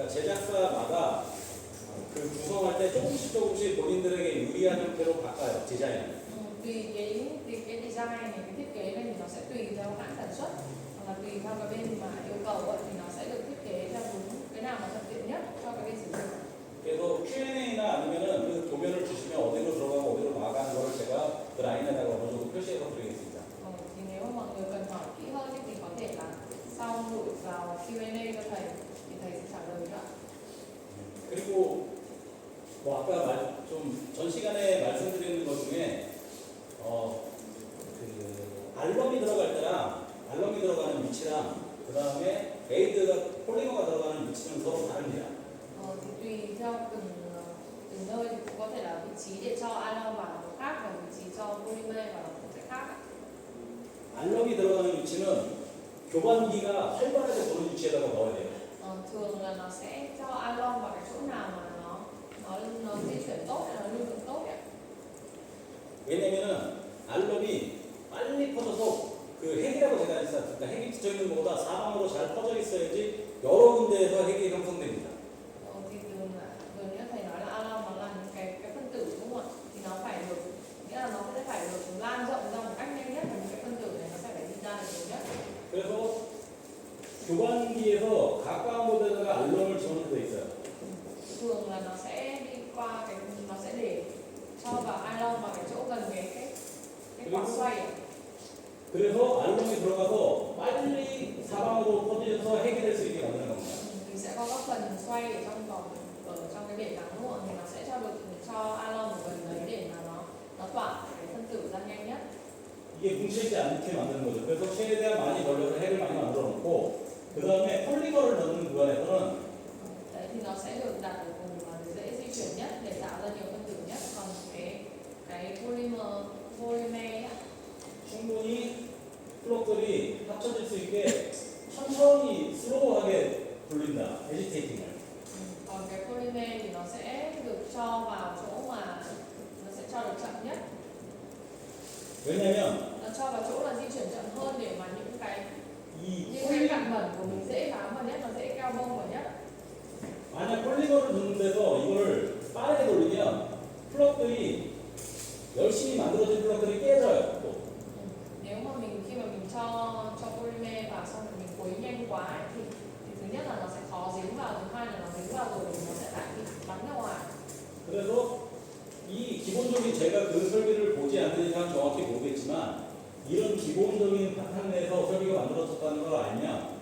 제작사마다 그 구성할 때 조금씩 본인들에게 유리한 형태로 바꿔요. 디자인을. Tùy cái design này, cái thiết kế này thì nó sẽ tùy theo hãng sản xuất, hoặc là tùy theo cái bên mà yêu cầu ấy, thì nó sẽ được thiết kế theo đúng cái nào mà thuận tiện nhất cho cái bên sử dụng. 그래서 Q&A나 아니면은 그 도면을 주시면 어디로 들어가고 어디로 나가는 거를 제가 그 라인에다가 어느 정도 표시해서 드리겠습니다. Thì nếu mà mọi người cần hỏi kỹ hơn thì có thể là sau gửi vào Q&A cho thầy thì thầy sẽ trả lời nữa. 그리고 뭐 아까 좀 전 시간에 말씀드리는 것 중에 그 알럼이 들어갈 때랑 알럼이 들어가는 위치랑 그 다음에 에이드가 폴리머가 들어가는 위치는 서로 다릅니다. Thì tùy theo từng nơi thì cũng có thể là vị trí để cho alarm vào nó khác và vị trí cho polymer vào nó cũng sẽ khác. 알럼이 들어가는 위치는 교반기가 활발하게 도는 위치에다가 넣어야 돼요. Thường là nó sẽ cho alarm vào cái chỗ nào mà nó di chuyển tốt hay là lưu lượng tốt ấy. 왜냐면은 알럼이 빨리 퍼져서 그 핵이라고 제가 했어요. 그러니까 핵이 붙어 있는 것보다 사방으로 잘 퍼져 있어야지 여러 군데에서 핵이 형성됩니다. Thì thường như thầy nói là alarm nó là những cái phân tử đúng không ạ? Thì nó phải được, nghĩa là nó sẽ phải được lan rộng ra một cách nhanh nhất và những cái phân tử này nó sẽ phải đi ra được nhiều nhất. 그래서 교반기에서 가까운 곳에다가 알럼을 집어넣게 돼 있어요. Thường là nó sẽ đi qua cái, nó sẽ để cho vào alarm vào cái chỗ gần cái quả xoay ấy. 그래서 알럼이 들어가서 빨리 사방으로 퍼져서 핵이 될 수 있게 만드는 겁니다. Thì sẽ có các phần xoay ở trong vòng, ở trong cái bể nắng luôn, thì nó sẽ cho alarm ở gần đấy để mà nó tỏa cái phân tử ra nhanh nhất. 이게 뭉쳐있지 않게 만드는 거죠. 그래서 최대한 많이 벌려서 핵을 많이 만들어 놓고 그 다음에 폴리머를 넣는 구간에서는 Đấy thì nó sẽ được đặt ở vùng mà dễ di chuyển nhất để tạo ra nhiều phân tử nhất. Còn cái polymer á, 충분히 플럭들이 합쳐질 수 있게 천천히 슬로우하게 돌린다. 에지테이팅을. còn cái polymer thì nó sẽ được cho vào chỗ mà nó sẽ cho được chậm nhất. 왜냐면 Nó cho vào chỗ là di chuyển chậm hơn để mà những 이 cái cặn bẩn của mình dễ bám vào nhất, nó dễ keo bông vào nhất. 만약 폴리머를 넣는 데서 이거를 빠르게 돌리면 플럭들이 열심히 만들어진 플럭들이 깨져요. 또. Nếu mà khi mà mình cho polymer vào xong rồi mình quấy nhanh quá ấy, thì thứ nhất là nó sẽ khó dính vào, thứ hai là nó dính vào rồi thì nó sẽ lại bị bắn ra ngoài. 그래서 이 기본적인 제가 그 설계를 보지 않는 이상 정확히 모르겠지만 이런 기본적인 바탕 내에서 설계가 만들어졌다는 걸 알면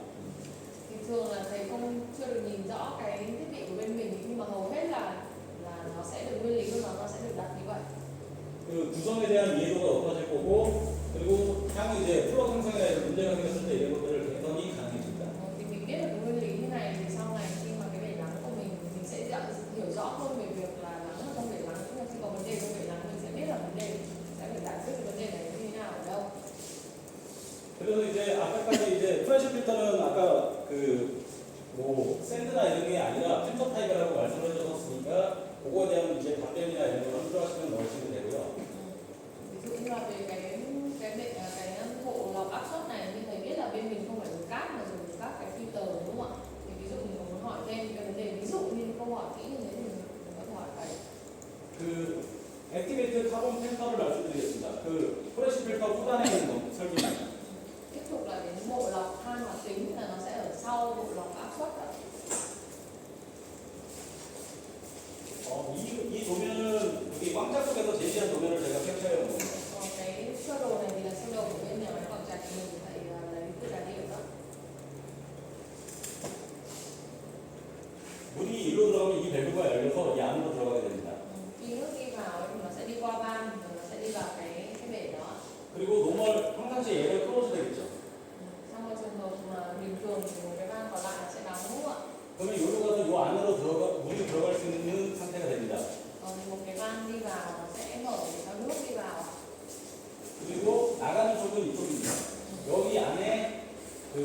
Thì thường là thầy không chưa được nhìn rõ cái thiết bị của bên mình, nhưng mà hầu hết là nó sẽ được nguyên lý của nó sẽ được đặt như vậy. 그 구성에 대한 이해도가 높아질 거고 그리고 향후 이제 플럭 형성에 대해서 문제가 생겼을 때 이런 것들을 개선이 가능해집니다. Thì mình biết được cái nguyên lý như này thì sau này khi mà cái bể nắng của mình sẽ hiểu rõ hơn về việc là nắng ở trong bể nắng, khi có vấn đề trong bể nắng mình sẽ biết là vấn đề sẽ phải giải quyết cái vấn đề này như thế nào ở đâu. 그래서 이제 아까까지 이제 프레쉬 필터는 아까 그 뭐 샌드나 이런 게 아니라 필터 타입이라고 말씀을 해주셨으니까 그거에 대한 이제 답변이나 이런 걸 함수하시면 넣으시면 되고요. Ví dụ như là về cái bộ lọc áp suất này, như thầy biết là bên mình không phải dùng cát mà dùng các cái filter đúng không ạ? Thì ví dụ mình muốn hỏi thêm cái vấn đề ví dụ như câu hỏi kỹ như thế thì mình có thể hỏi thầy. 그 액티베이트 카본 필터를 말씀드리겠습니다. 그 프레쉬 필터 후단에 있는 설계입니다. Tiếp tục là đến bộ lọc than hoạt tính là nó sẽ ở sau bộ lọc áp suất ạ. 이 도면은 여기 광자 속에서 제시한 도면을 제가 캡처해 놓은 겁니다. Còn cái sơ đồ này thì là sơ đồ của bên nhà máy quảng trạch mình thì thầy lấy từ tài liệu đó. 물이 일로 들어가면 이 밸브가 열려서 이 안으로 들어가게 됩니다. Khi nước đi vào ấy, thì nó sẽ đi qua van rồi nó sẽ đi vào cái bể đó. 그리고 노멀 평상시에 얘를 클로즈 되겠죠. Trong một trường hợp mà bình thường thì một cái van còn lại nó sẽ đóng đúng không ạ? 그러면 여기로 가서 이 안으로 물이 들어갈 수 있는 상태가 됩니다. Còn một cái van đi vào nó sẽ mở để cho nước đi vào. 그리고 나가는 쪽은 이쪽입니다. 여기 안에 그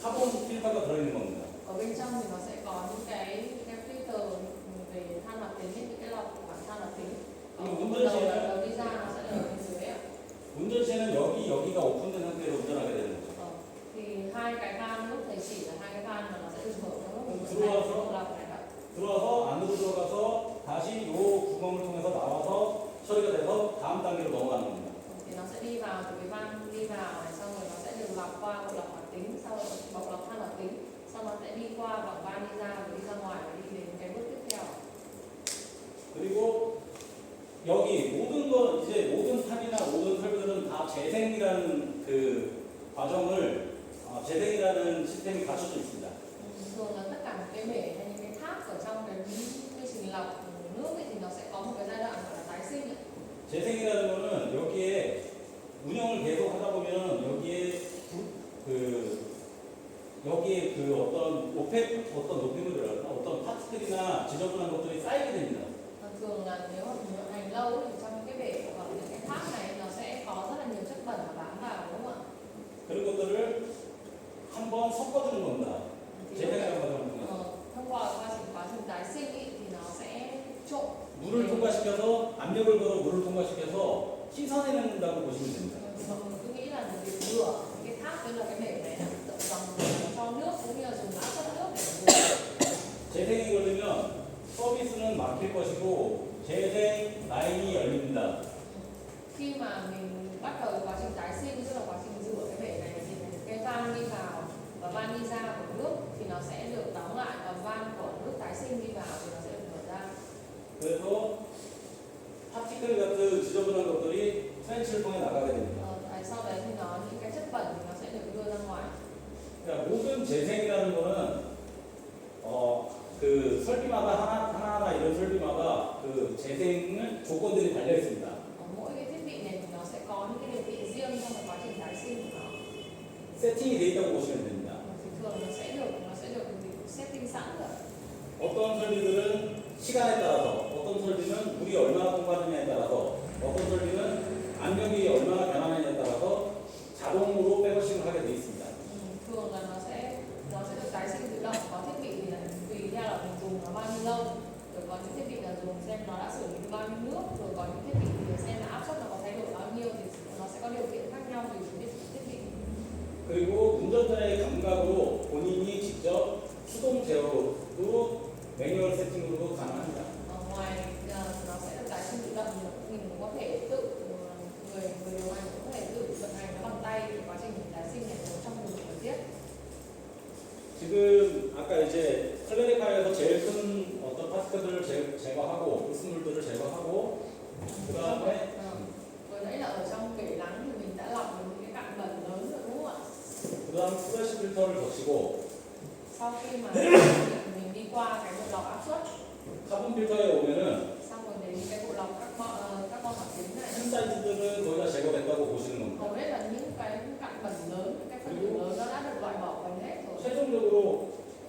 카본 필터가 들어있는 겁니다. Ở bên trong thì nó sẽ có những cái filter về than hoạt tính, những cái lọc của than hoạt tính. Đầu đi ra nó sẽ ở bên dưới ạ. 운전 시에는 여기가 오픈된 상태로 운전하게 되는 거죠. Thì hai cái van lúc thầy chỉ là hai cái van mà nó sẽ được mở trong lúc mình 들어와서 lọc 처리가 돼서 다음 단계로 넘어가는 겁니다. thì nó sẽ đi vào từ cái van đi vào này, xong rồi nó sẽ được lọc qua bộ lọc hoạt tính, sau rồi bộ lọc than hoạt tính, xong nó sẽ đi qua bằng van đi ra và đi ra ngoài và đi đến cái bước tiếp theo. 그리고 여기 모든 거 이제 모든 탑이나 모든 설비들은 다 재생이라는 그 과정을 재생이라는 시스템이 갖춰져 있습니다. Thường là tất cả một cái bể hay những cái tháp ở trong cái quy trình lọc nước ấy, thì nó sẽ có một cái giai đoạn gọi là tái sinh ấy. 재생이라는 거는 여기에 운영을 계속 하다 보면 여기에 그 어떤 오펙 어떤 노폐물이라나 어떤 파티클이나 지저분한 것들이 쌓이게 됩니다. Thường là nếu mà mình vận hành lâu thì trong cái bể hoặc những cái tháp này nó sẽ có rất là nhiều chất bẩn nó bám vào, đúng không ạ? 그런 것들을 한번 섞어주는 겁니다. Thì 재생이라는 과정을 통해서 thông qua quá trình tái sinh ý, thì nó sẽ trộn 물을 통과시켜서 압력을 걸어 물을 통과시켜서 씻어내는다고 보시면 됩니다. thì mọi người cứ nghĩ là việc rửa cái tháp tức là cái bể này là tự dòng cho nước cũng như là dùng áp suất nước để rửa. 재생이 걸리면 서비스는 막힐 것이고 재생 라인이 열립니다. Khi mà mình bắt đầu quá trình tái sinh, tức là quá trình rửa cái bể này thì cái van đi vào và van đi ra của nước thì nó sẽ được đóng lại, còn van của nước tái sinh đi vào thì nó sẽ được mở ra. 그래서 파티클 같은 지저분한 것들이 트렌치를 통해 나가게 됩니다. Sau đấy thì những cái chất bẩn thì nó sẽ được đưa ra ngoài. 그러니까 모든 재생이라는 거는 그 설비마다 하나하나 이런 설비마다 그 재생을 조건들이 달려 있습니다. Mỗi cái thiết bị này thì nó sẽ có những cái điều kiện riêng trong cái quá trình tái sinh của nó. 세팅이 돼 있다고 보시면 됩니다. Thì thường nó sẽ được setting sẵn rồi. 어떤 설비들은 시간에 따라서, 어떤 설비는 물이 얼마나 통과하느냐에 따라서, 어떤 설비는 압력이 얼마나 변하느냐에 따라서 자동으로 백워싱을 하게 돼 있습니다. Thường là nó sẽ được tái sinh tự động, có thiết bị thì là tùy theo là mình dùng nó bao nhiêu lâu, rồi có những thiết bị là dùng xem nó đã xử lý bao nhiêu nước, rồi có những thiết bị thì xem là áp suất nó có thay đổi bao nhiêu, thì nó sẽ có điều kiện khác nhau tùy từng thiết bị. 그리고 운전자의 감각으로 본인이 직접 수동 제어로 매뉴얼 세팅으로도 가능합니다. Ngoài nó sẽ được tái sinh tự động thì mình cũng có thể tự người điều hành cũng có thể tự vận hành nó bằng tay thì quá trình tái sinh này trong trường hợp cần thiết. 지금 아까 이제 클레리카에서 제일 큰 어떤 파티클들을 제거하고 불순물들을 제거하고 그 다음에 Vừa nãy là ở trong bể lắng thì mình đã lọc được những cái cặn bẩn lớn rồi, đúng không ạ? 그 다음 플래시 필터를 거치고 Sau khi mà mình đi qua cái bộ lọc áp suất, 카본 필터에 오면은 xong rồi đến cái bộ lọc carbon hoạt tính này, 큰 사이즈들은 거의 다 제거됐다고 보시는 겁니다. hầu hết là những cái cặn bẩn lớn, những cái phân tử lớn nó đã được loại bỏ gần hết rồi. 최종적으로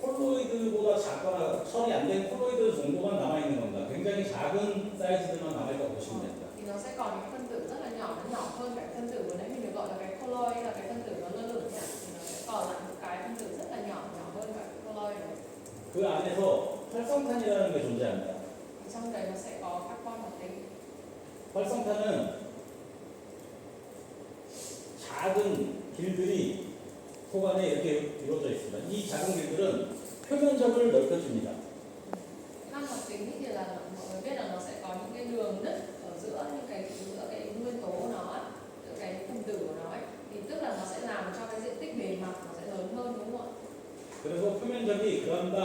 콜로이드보다 작거나 처리 안 된 콜로이드 정도만 남아있는 겁니다. 굉장히 작은 사이즈들만 남아있다고 보시면 됩니다. Thì nó sẽ còn những phân tử rất là nhỏ, nó nhỏ hơn cái phân tử vừa nãy mình được gọi là cái colloid, là cái phân tử nó lơ lửng nhỉ, thì nó sẽ còn lại một cái phân tử rất là nhỏ, nhỏ hơn cả cái colloid này. 그 안에서 활성탄이라는 게 존재합니다. Thì trong đấy nó sẽ có carbon hoạt tính. 활성탄은 작은 길들이 속 안에 이렇게 이루어져 있습니다. 이 작은 길들은 표면적을 넓혀줍니다. Than hoạt tính thì là mọi người biết là nó sẽ có những cái đường nứt ở giữa cái nguyên tố của nó, giữa cái phân tử của nó ấy. Thì tức là nó sẽ làm cho cái diện tích bề mặt nó sẽ lớn hơn, đúng không ạ? 그래서 표면적이 그람당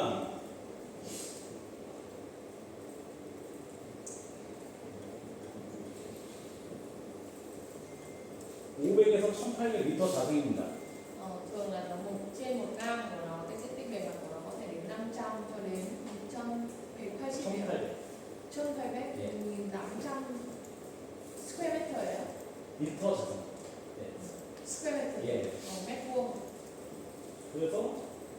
500에서 1800리터 자승입니다. Thường là nó trên 1 gam của nó, cái diện tích bề mặt của nó có thể đến 500 cho đến 180 1800 예. 1800 square meter예요? 리터 자승. square meter. 예. mét vuông. 그래서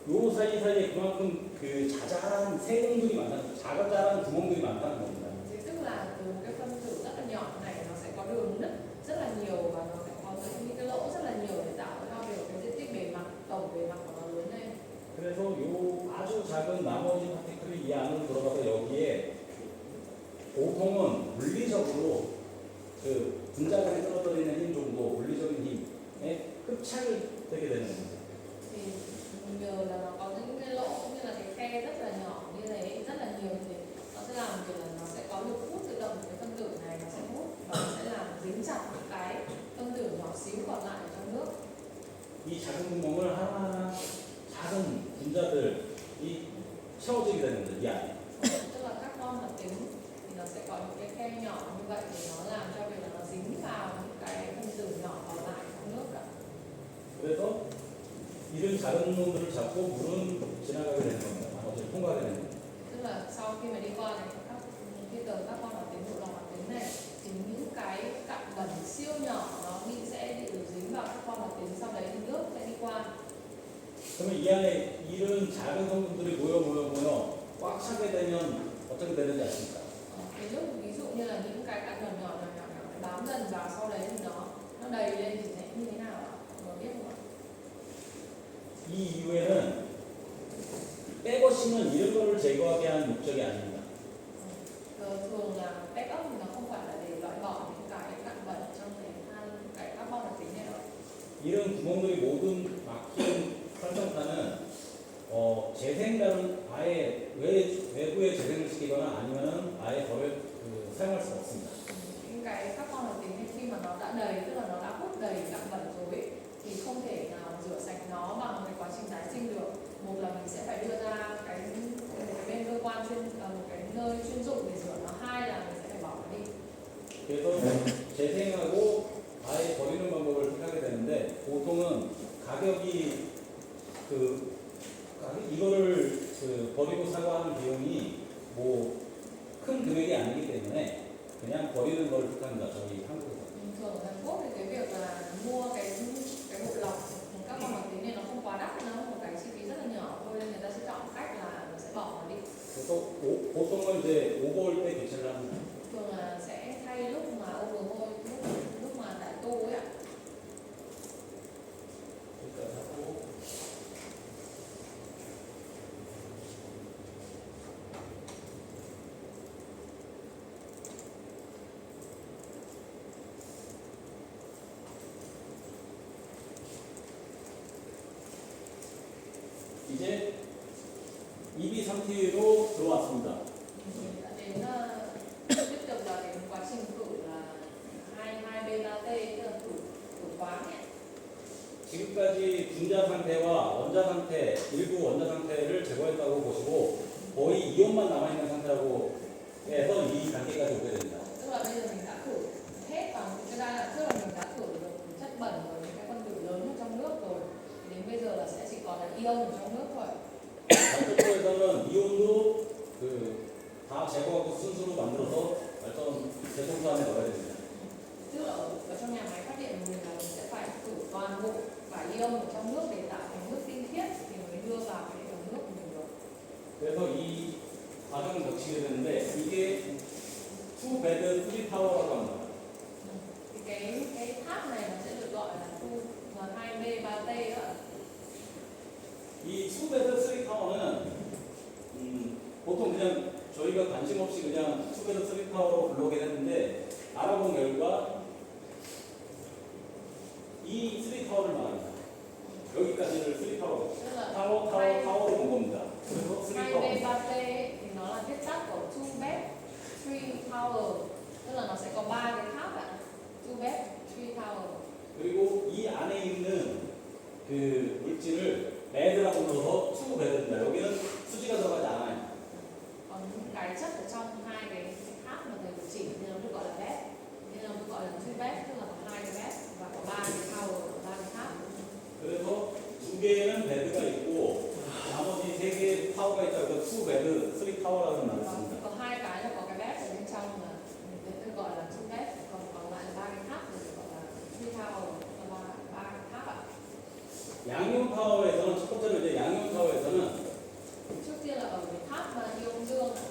요 사이사이에 그만큼 그 자잘한 세공들이 많다는, 자잘한 구멍들이 많다는 겁니다. Thì tức là từ một cái phân tử rất là nhỏ này nó sẽ có đường nứt rất là nhiều và nó sẽ có những cái lỗ rất là nhiều để tạo ra được cái diện tích bề mặt, tổng bề mặt của nó lớn lên. 그래서 요 아주 작은 나머지 파티클이 이 안으로 들어가서 여기에 보통은 물리적으로 그 분자를 떨어뜨리는 힘 정도, 물리적인 힘에 흡착이 되게 되는 겁니다. Thì nhờ là nó có những cái lỗ cũng như là cái khe rất là nhỏ như thế, rất là nhiều thì nó sẽ làm việc là nó sẽ có lực hút tự động của cái phân tử này, nó sẽ hút 이 작은 구멍을 하나하나 작은 분자들이 채워지게 되는 거예요. 이 안에. Tức là carbon hoạt tính thì nó sẽ có những cái khe nhỏ như vậy để nó làm cho việc là nó dính vào những cái phân tử nhỏ còn lại trong nước cả. 그래서 이런 작은 놈들을 잡고 물은 지나가게 되는 겁니다. 어차피 통과하게 되는 겁니다. Tức là sau khi mà đi qua các cái tờ carbon hoạt tính, bộ lọc hoạt tính này thì những cái cặn bẩn siêu nhỏ nó sẽ bị dính vào carbon hoạt tính, sau đấy thì nước sẽ đi qua. 그러면 이 안에 이런 작은 성분들이 모여 꽉 차게 되면 어떻게 되는지 아십니까? Cái lúc ví dụ như là những cái cặn nhỏ bám dần vào, sau đấy thì nó đầy lên thì sẽ như thế nào ạ? Mọi người biết không ạ? 이 이후에는 백워싱은 이런 거를 제거하게 하는 목적이 아닙니다. Thường là backup thì nó không phải là để loại bỏ những cái cặn bẩn trong cái carbon hoạt tính này đâu. 이런 구멍들이 모든 막힌 설정탄은 재생이라는 아예 외부에 재생을 시키거나 아니면은 아예 사용할 수가 없습니다. Những cái carbon hoạt tính khi mà nó đã đầy, tức là nó đã hút đầy cặn bẩn rồi ấy, thì không thể nào rửa sạch nó bằng cái quá trình tái sinh được. Một là mình sẽ phải đưa ra cái bên cơ quan một cái nơi chuyên dụng để rửa nó, hai là mình sẽ phải bỏ nó đi. 그래서 재생하고 아예 버리는 방법을 택하게 되는데 보통은 가격이 이거를 버리고 사고 하는 비용이 뭐 큰 금액이 아니기 때문에 그냥 버리는 걸 택합니다. 저희 한국에서. Thường ở Hàn Quốc thì cái việc là mua cái bộ lọc carbon hoạt tính này nó không quá đắt, nó một cái chi phí rất là nhỏ thôi, nên người ta sẽ chọn cách là nó sẽ bỏ nó đi. 그래서 보통은 이제 오버올 때 교체를 합니다. Thường là sẽ thay lúc mà overhaul, lúc mà đại tu ấy ạ. 여기까지 하고 이제 EB3T로 들어왔습니다. Đến tiếp tục là đến quá trình khử là 22 beta T, tức là khử khoáng ấy. 지금까지 분자 상태와 원자 상태, 일부 원자 상태를 제거했다고 보시고 거의 이온만 남아있는 상태라고 해서 이 단계까지 오게 됩니다. Tức là bây giờ mình đã khử hết bằng cái giai đoạn trước là mình đã khử được chất bẩn và những cái phân tử lớn ở trong nước rồi. Thì đến bây giờ là sẽ chỉ còn là ion ở trong nước thôi. 발전소에서는 이온도 다 제거하고 순수로 만들어서 발전 제동소 안에 넣어야 됩니다. Tức là ở trong nhà máy phát điện của mình là mình sẽ phải khử toàn bộ cả ion ở trong nước để tạo thành nước tinh khiết thì mới đưa vào cái hệ thống nước của mình được. 그래서 이 과정을 거치게 되는데 이게 투베드 3타워라고 합니다. Thì cái tháp này nó sẽ được gọi là khu 2B 3T đó. 이 투베드 3타워는 보통 그냥 저희가 관심 없이 그냥 투베드 3타워로 불러오게 했는데 알아본 결과 이 3타워를 말합니다. 여기까지를 3타워 Tức là 타워로 본 겁니다. 그래서 3타워 2B 3T thì nó là viết tắt của 2BEP 3 Tower, tức là nó sẽ có 3 cái tháp ạ. 2BEP 3 Tower. 그리고 이 안에 있는 그 물질을 매드라고 불러서 투베드입니다. 여기는 수지가 들어가지 않아요. Còn những cái chất ở trong hai cái tháp mà thầy chỉ thì nó được gọi là BEP, nên nó được gọi là 3BEP, tức là có 2 cái BEP và có 3 cái tower, 3 cái tháp. 그래서 두 개는 베드가 있고 나머지 세 개의 타워가 있다고 해서 투베드 3타워라는 말을 씁니다. Có 2 cái là có cái BEP ở bên trong mà mình được gọi là 2BEP, còn lại là 3 cái tháp thì được gọi là 3 tower, là 3 cái tháp ạ. 양이온 타워에서는 첫 번째로 이제 양이온 타워에서는 Trước tiên là ở cái tháp mà ion dương ạ.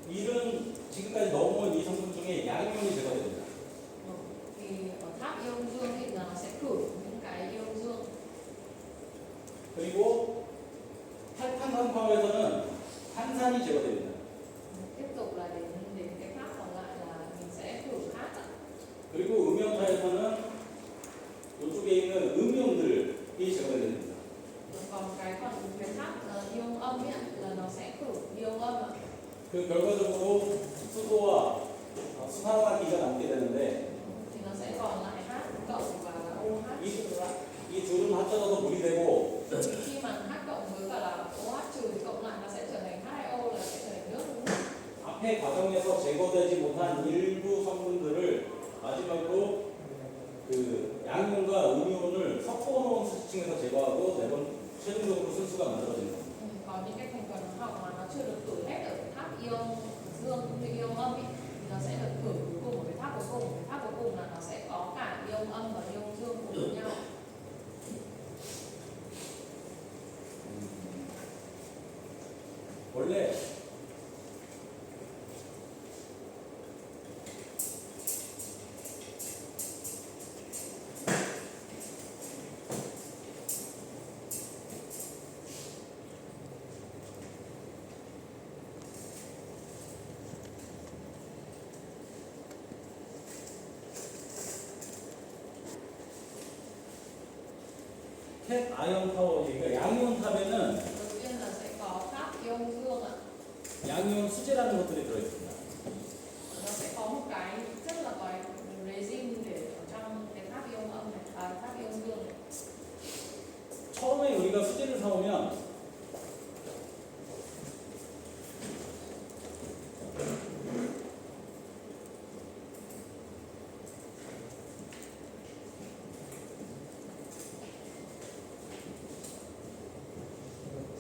이런 지금까지 넣어온 이 성분 중에 양이온이 제거됩니다. Thì ở tháp ion dương thì là nó sẽ khử những cái ion dương. 그리고 탈탄산 타워에서는 탄산이 제거됩니다. Tiếp tục là đến cái tháp còn lại là mình sẽ khử cát ạ. 그리고 음이온타에서는 이쪽에 있는 음이온들이 제거됩니다. Còn cái tháp ion âm ấy, là nó sẽ khử ion âm ạ. 그 결과적으로 수소와 수산화기가 남게 되는데 Thì nó sẽ còn lại H cộng và là OH trừ ạ. 이 둘은 합쳐져서 물이 되고 Thì khi mà H cộng với cả là OH trừ thì cộng lại nó sẽ trở thành H2O là sẽ trở thành nước đúng không? 앞에 과정에서 제거되지 못한 일부 성분들을 마지막으로 그 양이온과 음이온을 섞어놓은 수치층에서 제거하고 최종적으로 순수가 만들어집니다. Có những cái thành phần hóa học mà nó chưa được khử hết ở cái tháp ion dương cũng như ion âm ý, thì nó sẽ được khử cuối cùng ở cái tháp cuối cùng. Cái tháp cuối cùng là nó sẽ có cả ion âm và ion dương cùng với nhau. 원래 캣 아이온 타워, 그러니까 양이온 탑에는 Đầu tiên là sẽ có tháp ion dương ạ. 양이온 수제라는 것들이 들어있습니다. Nó sẽ có một cái rất là cái resin để ở trong cái tháp ion âm này, tháp ion dương này. 처음에 우리가 수제를 사오면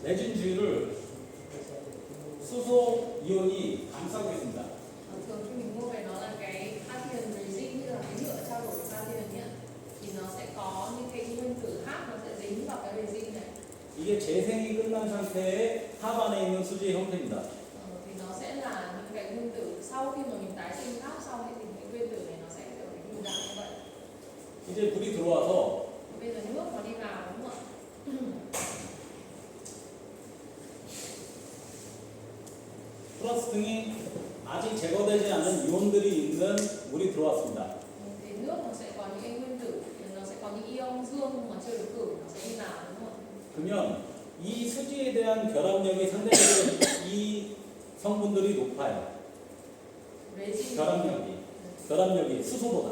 레진 주위를 수소 이온이 감싸고 있습니다. Thường khi mình mua về nó là cái cation resin, như là cái nhựa trao đổi cation nhé, thì nó sẽ có những cái nguyên tử H nó sẽ dính vào cái resin này. 이게 재생이 끝난 상태의 탑 안에 있는 수지의 형태입니다. Thì nó sẽ là những cái nguyên tử sau khi mà mình tái sinh tháp xong thì những nguyên tử này nó sẽ trở thành hình dạng như vậy. 이제 물이 들어와서 Bây giờ nước nó đi vào đúng không ạ? 플러스 등이 아직 제거되지 않은 이온들이 있는 물이 들어왔습니다. Thì nước nó sẽ có những cái nguyên tử, nó sẽ có những ion dương mà chưa được khử, nó sẽ đi vào đúng không ạ? 그러면 이 수지에 대한 결합력이 상대적으로 이 성분들이 높아요. Resin. 결합력이 수소보다.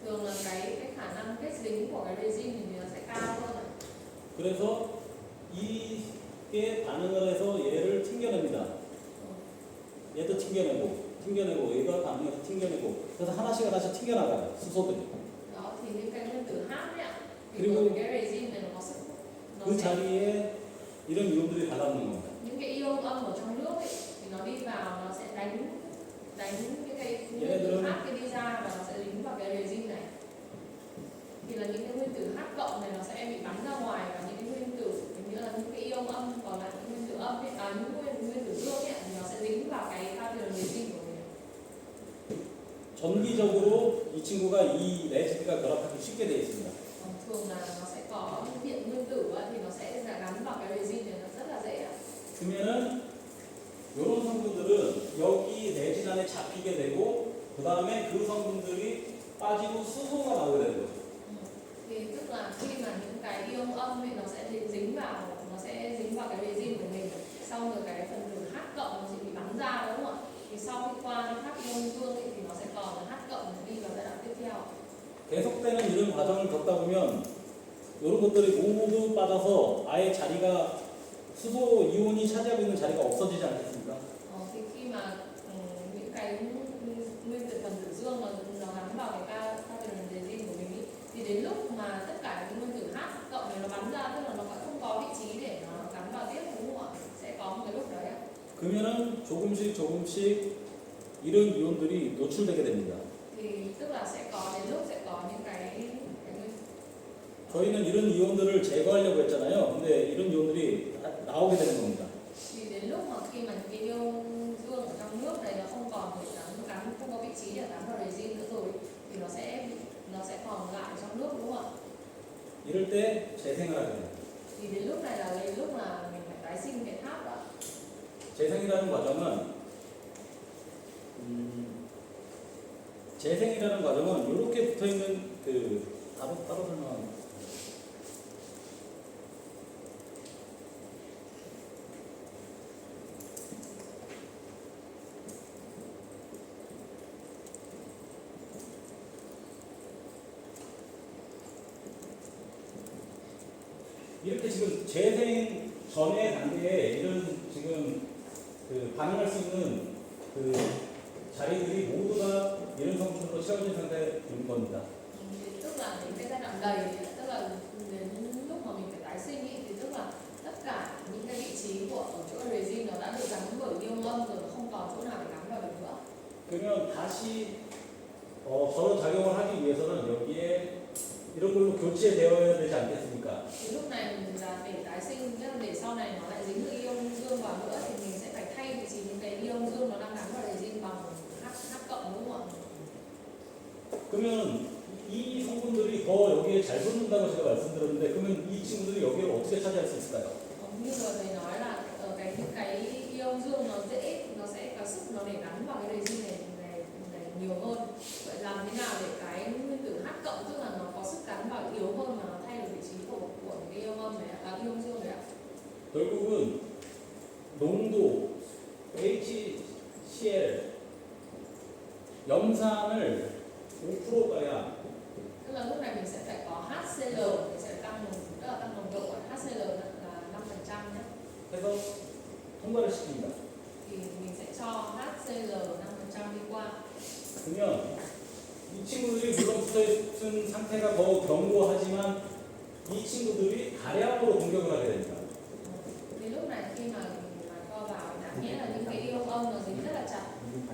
Thường là cái khả năng kết dính của cái resin thì nó sẽ cao hơn ạ. 그래서 이게 반응을 해서 얘를 튕겨냅니다. 얘도 튕겨내고 얘가 반응해서 튕겨내고 그래서 하나씩 하나씩 튕겨나가요. 수소들이. Đó thì những cái nguyên tử H ấy ạ. Thì 그리고 bởi cái resin này nó có sức hút. Nó 그 sẽ 자리에 이런 이온들이 달라붙는 겁니다. những cái ion âm ở trong nước ấy, thì nó đi vào nó sẽ đánh những cái nguyên tử H cái đi ra và nó sẽ dính vào cái resin này. Thì là những cái nguyên tử H cộng này nó sẽ bị bắn ra ngoài, và những cái nguyên tử như là những cái ion âm còn lại những nguyên tử âm ấy, những nguyên tử dương ấy thì nó sẽ dính vào cái cation resin của mình. 전기적으로 이 친구가 이 레지드가 결합하기 쉽게 되어 있습니다. Thường là nó sẽ có điện nguyên tử ấy, thì nó sẽ gắn vào cái resin này, nó rất là dễ ạ. 그러면은 이런 성분들은 여기 레진 안에 잡히게 되고 그 다음에 그 성분들이 빠지고 수소가 나오게 되는 거죠. Thì tức là khi mà những cái ion âm ấy nó sẽ dính vào cái resin của mình, xong rồi cái phần tử H cộng nó sẽ bị bắn ra đúng không ạ? Thì sau khi qua cái tháp ion dương ấy, thì nó sẽ còn là H cộng đi vào giai đoạn tiếp theo. 계속되는 이런 과정을 걷다 보면 이런 것들이 모두 빠져서 아예 자리가 수소 이온이 차지하고 있는 자리가 없어지지 않겠습니까? Thì khi mà những cái nguyên tử phần tử dương nó gắn vào cái cation resin của mình ý, thì đến lúc mà tất cả những nguyên tử H cộng này nó bắn ra, tức là nó không có vị trí để nó gắn vào tiếp đúng không ạ? Sẽ có một cái lúc đấy ạ. 그러면은 조금씩 이런 이온들이 노출되게 됩니다. Thì tức là sẽ có đến lúc sẽ có những cái 저희는 이런 이온들을 제거하려고 했잖아요. 근데 이런 이온들이 나오게 되는 겁니다. thì đến lúc mà khi mà những cái ion dương ở trong nước này nó không còn thể gắn không có vị trí để gắn vào resin nữa rồi, thì nó sẽ còn lại trong nước đúng không ạ? 이럴 때 재생을 하게 됩니다. Thì đến lúc này là đến lúc mà mình phải tái sinh cái tháp ạ. 재생이라는 과정은 이렇게 붙어 있는 그 따로 설명하는. 이렇게 지금 재생 전의 단계에 이런 지금 그 반응할 수 있는 그 자리들이 모두 다 이런 성분으로 채워진 상태인 겁니다. Tức là những cái giai đoạn đầy, tức là đến lúc mà mình phải tái sinh ý, thì tức là tất cả những cái vị trí của ở chỗ resin nó đã được gắn bởi ion âm rồi, không còn chỗ nào để gắn vào được nữa. 그러면 다시 서로 작용을 하기 위해서는 여기에 이런 걸로 교체되어야 되지 않겠습니까? Thì lúc này mình là để tái sinh, tức là để sau này nó lại dính được ion dương vào nữa thì mình sẽ phải thay vị trí những cái ion dương nó đang gắn vào resin bằng H cộng, đúng không ạ? 그러면 이 성분들이 더 여기에 잘 붙는다고 제가 말씀드렸는데 그러면 이 친구들이 여기를 어떻게 차지할 수 있을까요? Như vừa thầy nói là những cái ion dương nó sẽ có sức nó để gắn vào cái resin này nhiều hơn. Vậy làm thế nào để cái nguyên tử H cộng, tức là nó có sức gắn vào yếu hơn mà nó thay được vị trí của những cái ion âm này, ion dương này ạ? 결국은 농도 HCl 염산을 5%가량 Tức là lúc này mình sẽ phải có HCl, mình sẽ tăng nồng độ của HCl là 5% nhé. 해서 통과를 시킵니다. Thì mình sẽ cho HCl 5% đi qua. 그러면 이 친구들이 물론 붙어있는 상태가 더 견고하지만 이 친구들이 다량으로 공격을 하게 됩니다. Thì lúc này khi mà cho vào, đáng nghĩa là những cái ion âm nó dính rất là chặt,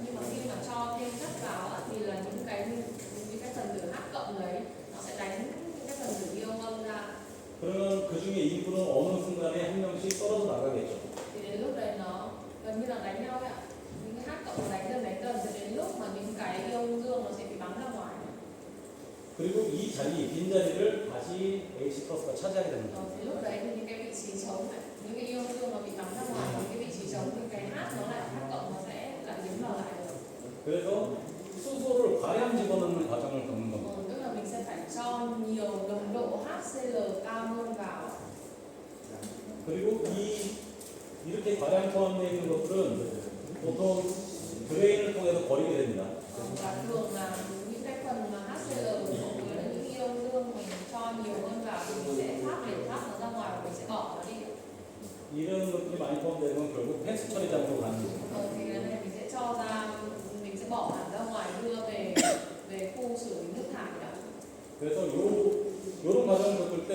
nhưng mà khi mà cho thêm chất vào thì là những cái phần tử H cộng đấy nó sẽ đánh những cái phần tử ion âm ra. 그러면 그 중에 일부는 어느 순간에 한 명씩 떨어져 나가겠죠. Thì đến lúc đấy nó gần như là đánh nhau ấy ạ. Những cái H cộng nó đánh dần sẽ đến lúc mà những cái ion dương nó sẽ bị bắn ra ngoài. 그리고 이 자리, 빈 자리를 다시 H 플러스가 차지하게 됩니다. Thì lúc đấy thì những cái vị trí trống này, những cái ion dương nó bị bắn ra ngoài, những cái vị trí trống thì cái H nó lại H cộng nó sẽ lại dính vào lại được. 그래서 수소를 과량 집어넣는 과정을 겪는 겁니다. Tức là mình sẽ phải cho nhiều nồng độ HCl cao hơn vào. 그리고 이렇게 과량 포함되어 있는 것들은 보통 드레인을 통해서 버리게 됩니다. Và thường là những cái phần mà HCl cộng với những ion dương mình cho nhiều hơn vào thì mình sẽ để thoát nó ra ngoài và mình sẽ bỏ nó đi. 이런 것들이 많이 포함되는 건 결국 폐수 처리장으로 가는 거죠. Thì cái này mình sẽ cho ra, mình sẽ bỏ hẳn ra ngoài, đưa về khu xử lý nước thải đó. 그래서 요런 과정을 겪을 때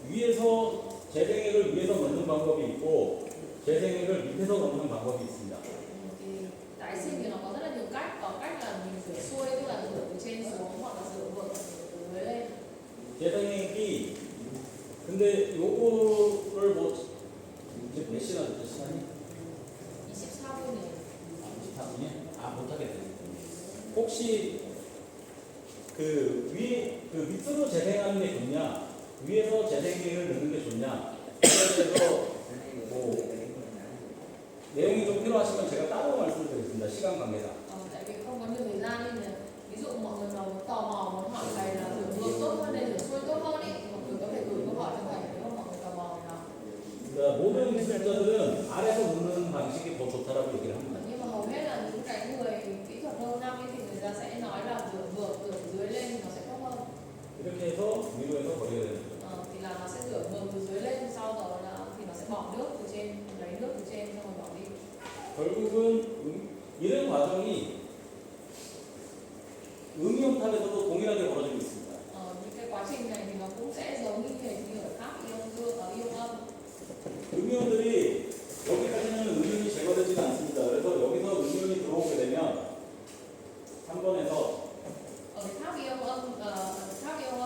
위에서 재생액을 위에서 넣는 방법이 있고 재생액을 밑에서 넣는 방법이 있습니다. Thì tái sinh thì nó có rất là nhiều cách, có cách là mình rửa xuôi, tức là rửa từ trên xuống, hoặc là rửa ngược từ dưới lên. 재생액이 근데 요거를 뭐 이제 몇 시간 됐죠 시간이? 24분이에요. 24분이? 못하겠네. 혹시 그 밑으로 재생하는 게 좋냐, 위에서 재생액을 넣는 게 좋냐, 그래서 뭐 내용이 좀 필요하시면 제가 따로 말씀드리겠습니다. 시간 관계상. Tại vì không có nhiều thời gian nên là ví dụ mọi người mà tò mò muốn hỏi thầy là rửa ngược tốt hơn hay rửa xuôi tốt hơn ý, thì mọi người có thể gửi câu hỏi cho thầy nếu mà mọi người tò mò nào. 그러니까 모든 기술자들은 아래서 넣는 방식이 더 좋다라고 얘기를 합니다. Nhưng mà hầu hết là những cái người kỹ thuật lâu năm ấy, thì người ta sẽ nói là rửa ngược, rửa dưới lên thì nó sẽ tốt hơn. 이렇게 해서 위로해서 버리게 되는 거죠. Thì là nó sẽ rửa ngược từ dưới lên, sau đó là thì nó sẽ bỏ nước từ trên, lấy nước từ trên xong rồi bỏ đi. 결국은 이런 과정이 음이온탑에서도 동일하게 벌어지고 있습니다. Những cái quá trình này thì nó cũng sẽ giống như hệt như ở các ion dương, ở ion âm. 음이온들이 여기까지는 음이온이 제거되지는 않습니다. 그래서 여기서 음이온이 들어오게 되면 한 번에서 Ở cái tháp ion âm,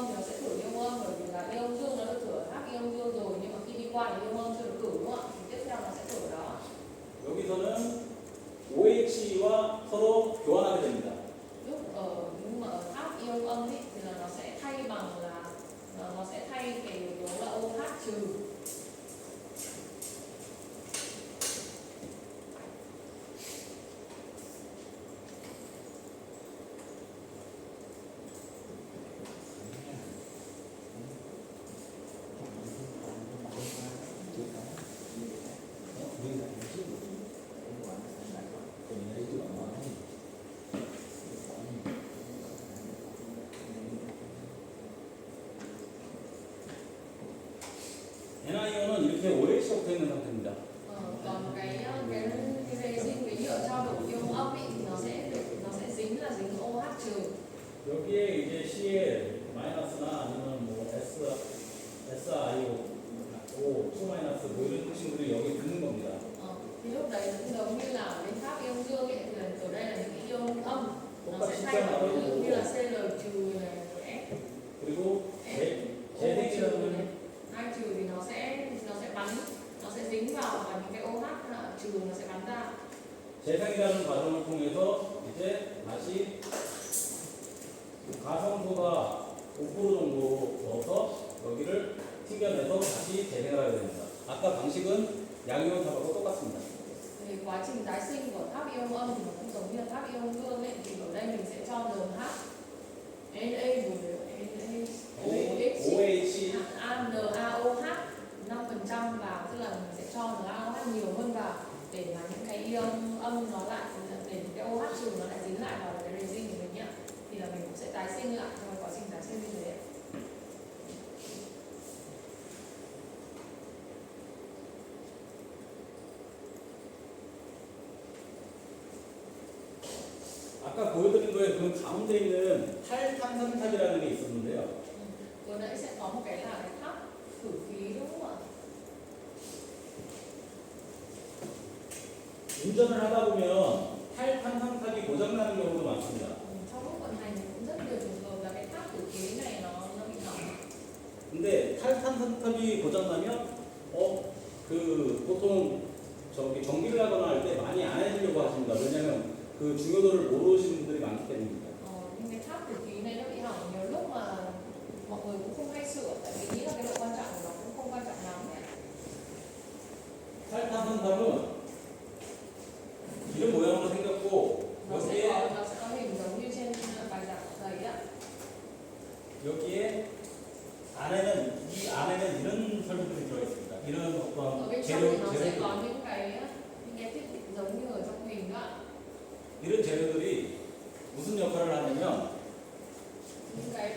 thì nó sẽ thử ion âm, bởi vì là ion dương nó được thử ở tháp ion dương rồi, nhưng mà khi đi qua thì ion âm chưa được thử, đúng không ạ? Thì tiếp theo nó sẽ thử ở đó. 여기서는 OH와 서로 교환하게 됩니다. Nhưng mà ở tháp ion âm ấy, thì là nó sẽ thay bằng là nó sẽ thay cái yếu tố là OH trừ. 붙어 있는 상태입니다. Còn cái resin ví dụ cho độ ion âm ấy, thì nó sẽ dính là dính OH trừ. 여기에 이제 Cl 마이너스나 아니면 뭐 SiO 2 마이너스 뭐 이런 친구들이 여기 붙는 겁니다. Thì lúc đấy cũng giống như là ở bên tháp ion dương ấy, thì là ở đây là những cái ion âm nó 똑같이 sẽ thay đổi 숫자가 ví dụ như là 나오고 Cl trừ này, F 그리고 OH trừ 재생이라는 này, hai trừ thì nó sẽ bắn, nó sẽ dính vào và những cái OH trừ nó sẽ bắn ra. 재생이라는 과정을 통해서 이제 다시 가성소가 5% 정도 넣어서 여기를 튀겨내서 다시 재생을 하게 됩니다. 아까 방식은 양이온탑하고 똑같습니다. Thì quá trình tái sinh của tháp ion âm thì nó cũng giống như là tháp ion dương ấy, thì ở đây mình sẽ cho NH, Na OH, OH NaOH 5% vào, tức là mình sẽ cho NaOH nhiều hơn vào để mà những cái ion âm nó lại, để những cái OH trừ nó lại dính lại vào cái resin của mình nhá, thì là mình cũng sẽ tái sinh lại trong quá trình tái sinh như thế. 아까 보여드린 거에 그 가운데 있는 탈탄산탑이라는 게 있었는데요. Vừa nãy sẽ có một cái là cái tháp khử khí đúng không ạ? 운전을 하다 보면 탈탄산탑이 고장나는 경우도 많습니다. Trong lúc vận hành thì cũng rất nhiều trường hợp là cái tháp khử khí này nó bị hỏng. 근데 탈탄산탑이 고장나면 그 보통 저기 전기를 하거나 할 때 많이 안 해주려고 하십니다. 왜냐면 그 중요도를 모르시는 분들이 많기 때문입니다. Nhưng cái tháp khử khí này nó bị hỏng nhiều lúc mà mọi người cũng không hay sửa, tại vì nghĩ là cái độ quan trọng của nó cũng không quan trọng lắm nhé. 탈탄산탑은 이런 모양으로 생겼고 Nó sẽ 여기에 có hình giống như trên bài giảng thầy ạ. 여기에 이 안에는 이런 설비들이 들어 있습니다. 이런 Ở 어떤 bên trong thì nó sẽ 재료들, có những cái thiết bị giống như ở trong hình đó. 이런 재료들이 무슨 역할을 하냐면 Những cái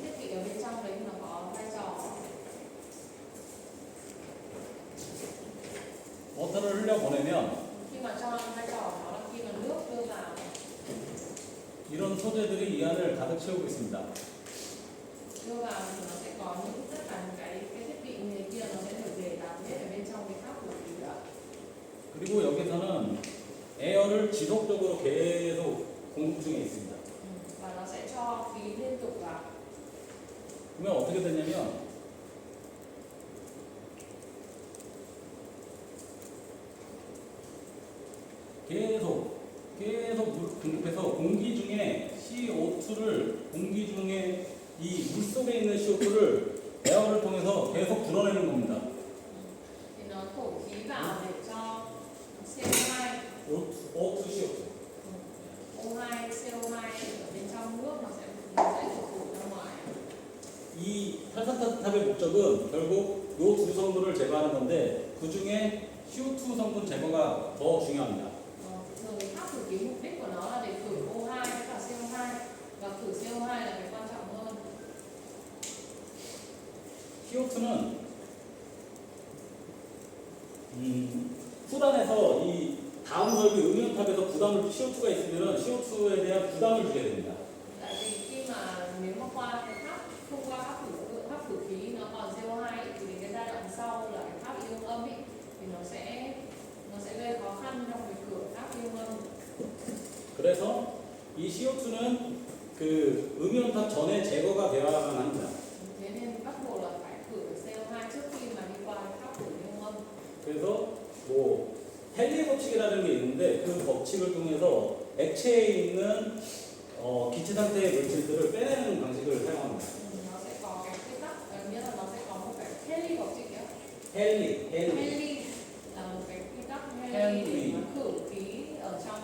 thiết bị ở bên trong đấy nó có vai trò 워터를 흘려 보내면 khi mà cho vai trò của nó là khi mà nước đưa vào, 이런 소재들이 이 안을 가득 채우고 있습니다. thì nó sẽ có những tất cả những cái thiết bị như thế kia nó sẽ được để đặt hết ở bên trong cái tháp khử khí đó. 그리고 여기서는 에어를 지속적으로 계속 공급 중에 있습니다. Và nó sẽ cho khí liên tục vào. 그러면 어떻게 되냐면 계속 물 공급해서 공기 중에 CO2를 이 물 속에 있는 CO2를 에어를 통해서 계속 불어내는 겁니다. Thì nó thổi khí vào để cho CO2, O2 CO2. O2, CO2 ở bên trong nước nó sẽ được thổi ra ngoài. 이 탈산탑의 목적은 결국 이 두 성분을 제거하는 건데 그 중에 CO2 성분 제거가 더 중요합니다. Rồi tháp khử khí mục đích của nó là để khử O2 và CO2, và khử CO2 là cái quan trọng hơn. CO2는 후단에서 이 다음 설비 음연탑에서 CO2가 있으면 CO2에 대한 부담을 주게 됩니다. Tại vì khi mà nếu mà qua cái tháp, không qua tháp khử khí nó còn CO2 ấy, thì đến cái giai đoạn sau là cái tháp ion âm ấy, thì nó sẽ gây khó khăn trong việc khử tháp ion âm. 그래서 이 CO2는 그 음연탑 전에 제거가 되어야만 합니다. Thế nên bắt buộc là phải khử được CO2 trước khi mà đi qua cái tháp khử ion âm. 그래서 뭐 헨리 법칙이라는 게 있는데 그 법칙을 통해서 액체에 있는 기체 상태의 물질들을 빼내는 방식을 사용합니다. Nó sẽ có cái quy tắc, nghĩa là nó sẽ có một cái Henry 법칙 kia. 헨리 Henry là một cái quy tắc Henry để nó khử khí ở trong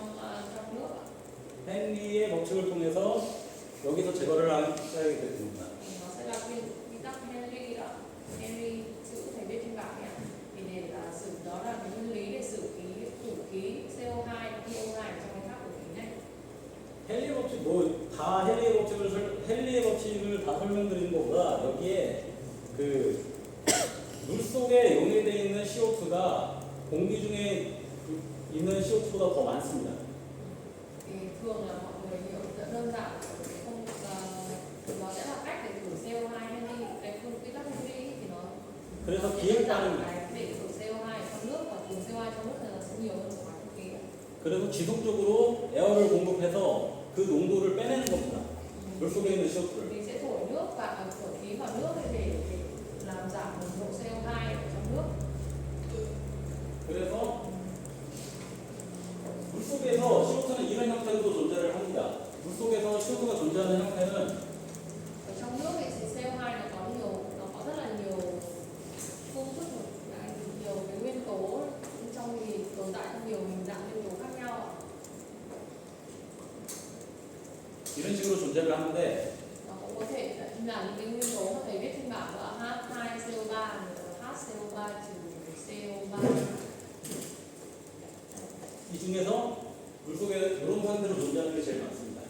nước ạ. 헨리의 법칙을 통해서 여기서 제거를 하게 됩니다. Nó sẽ là quy tắc Henry đó. Henry chữ thầy viết trên bảng nhé. Thì để xử đó là cái nguyên lý để xử khử khí CO2, PO2 trong cái tháp khử khí này. 헨리 법칙 다 헨리의 법칙을 다 설명드리는 것보다 여기에 그 물 속에 용액 내재되어 있는 CO2가 공기 중에 있는 CO2보다 더 많습니다. Thì thường là mọi người hiểu rất đơn giản không nó sẽ là cách để thử CO2 Henry cái phương quy tắc Henry thì nó 그래서 sẽ 기행 đơn giản 반응, cái để thử CO2 trong nước và thử CO2 trong nước thì nó sẽ nhiều hơn ở ngoài không khí. 그래서 지속적으로 에어를 공급해서 그 농도를 빼내는 겁니다. 물속에 있는 CO2를. Thì sẽ thổi nước và thổi khí vào nước để làm giảm nồng độ CO2 ở trong nước. 그래서 물속에서 CO2는 이런 형태로도 존재를 합니다. 물속에서 CO2가 존재하는 형태는 Ở trong nước thì CO2 nó có rất là nhiều phương thức nhiều cái nguyên tố bên trong thì tồn tại trong nhiều hình dạng nguyên tố khác nhau. 이런 식으로 존재를 하는데 Nó cũng có thể là những cái nguyên tố mà thầy viết trên bảng là H2CO3, HCO3 trừ CO3. 이 중에서 물속에 이런 상태로 존재하는 게 제일 많습니다.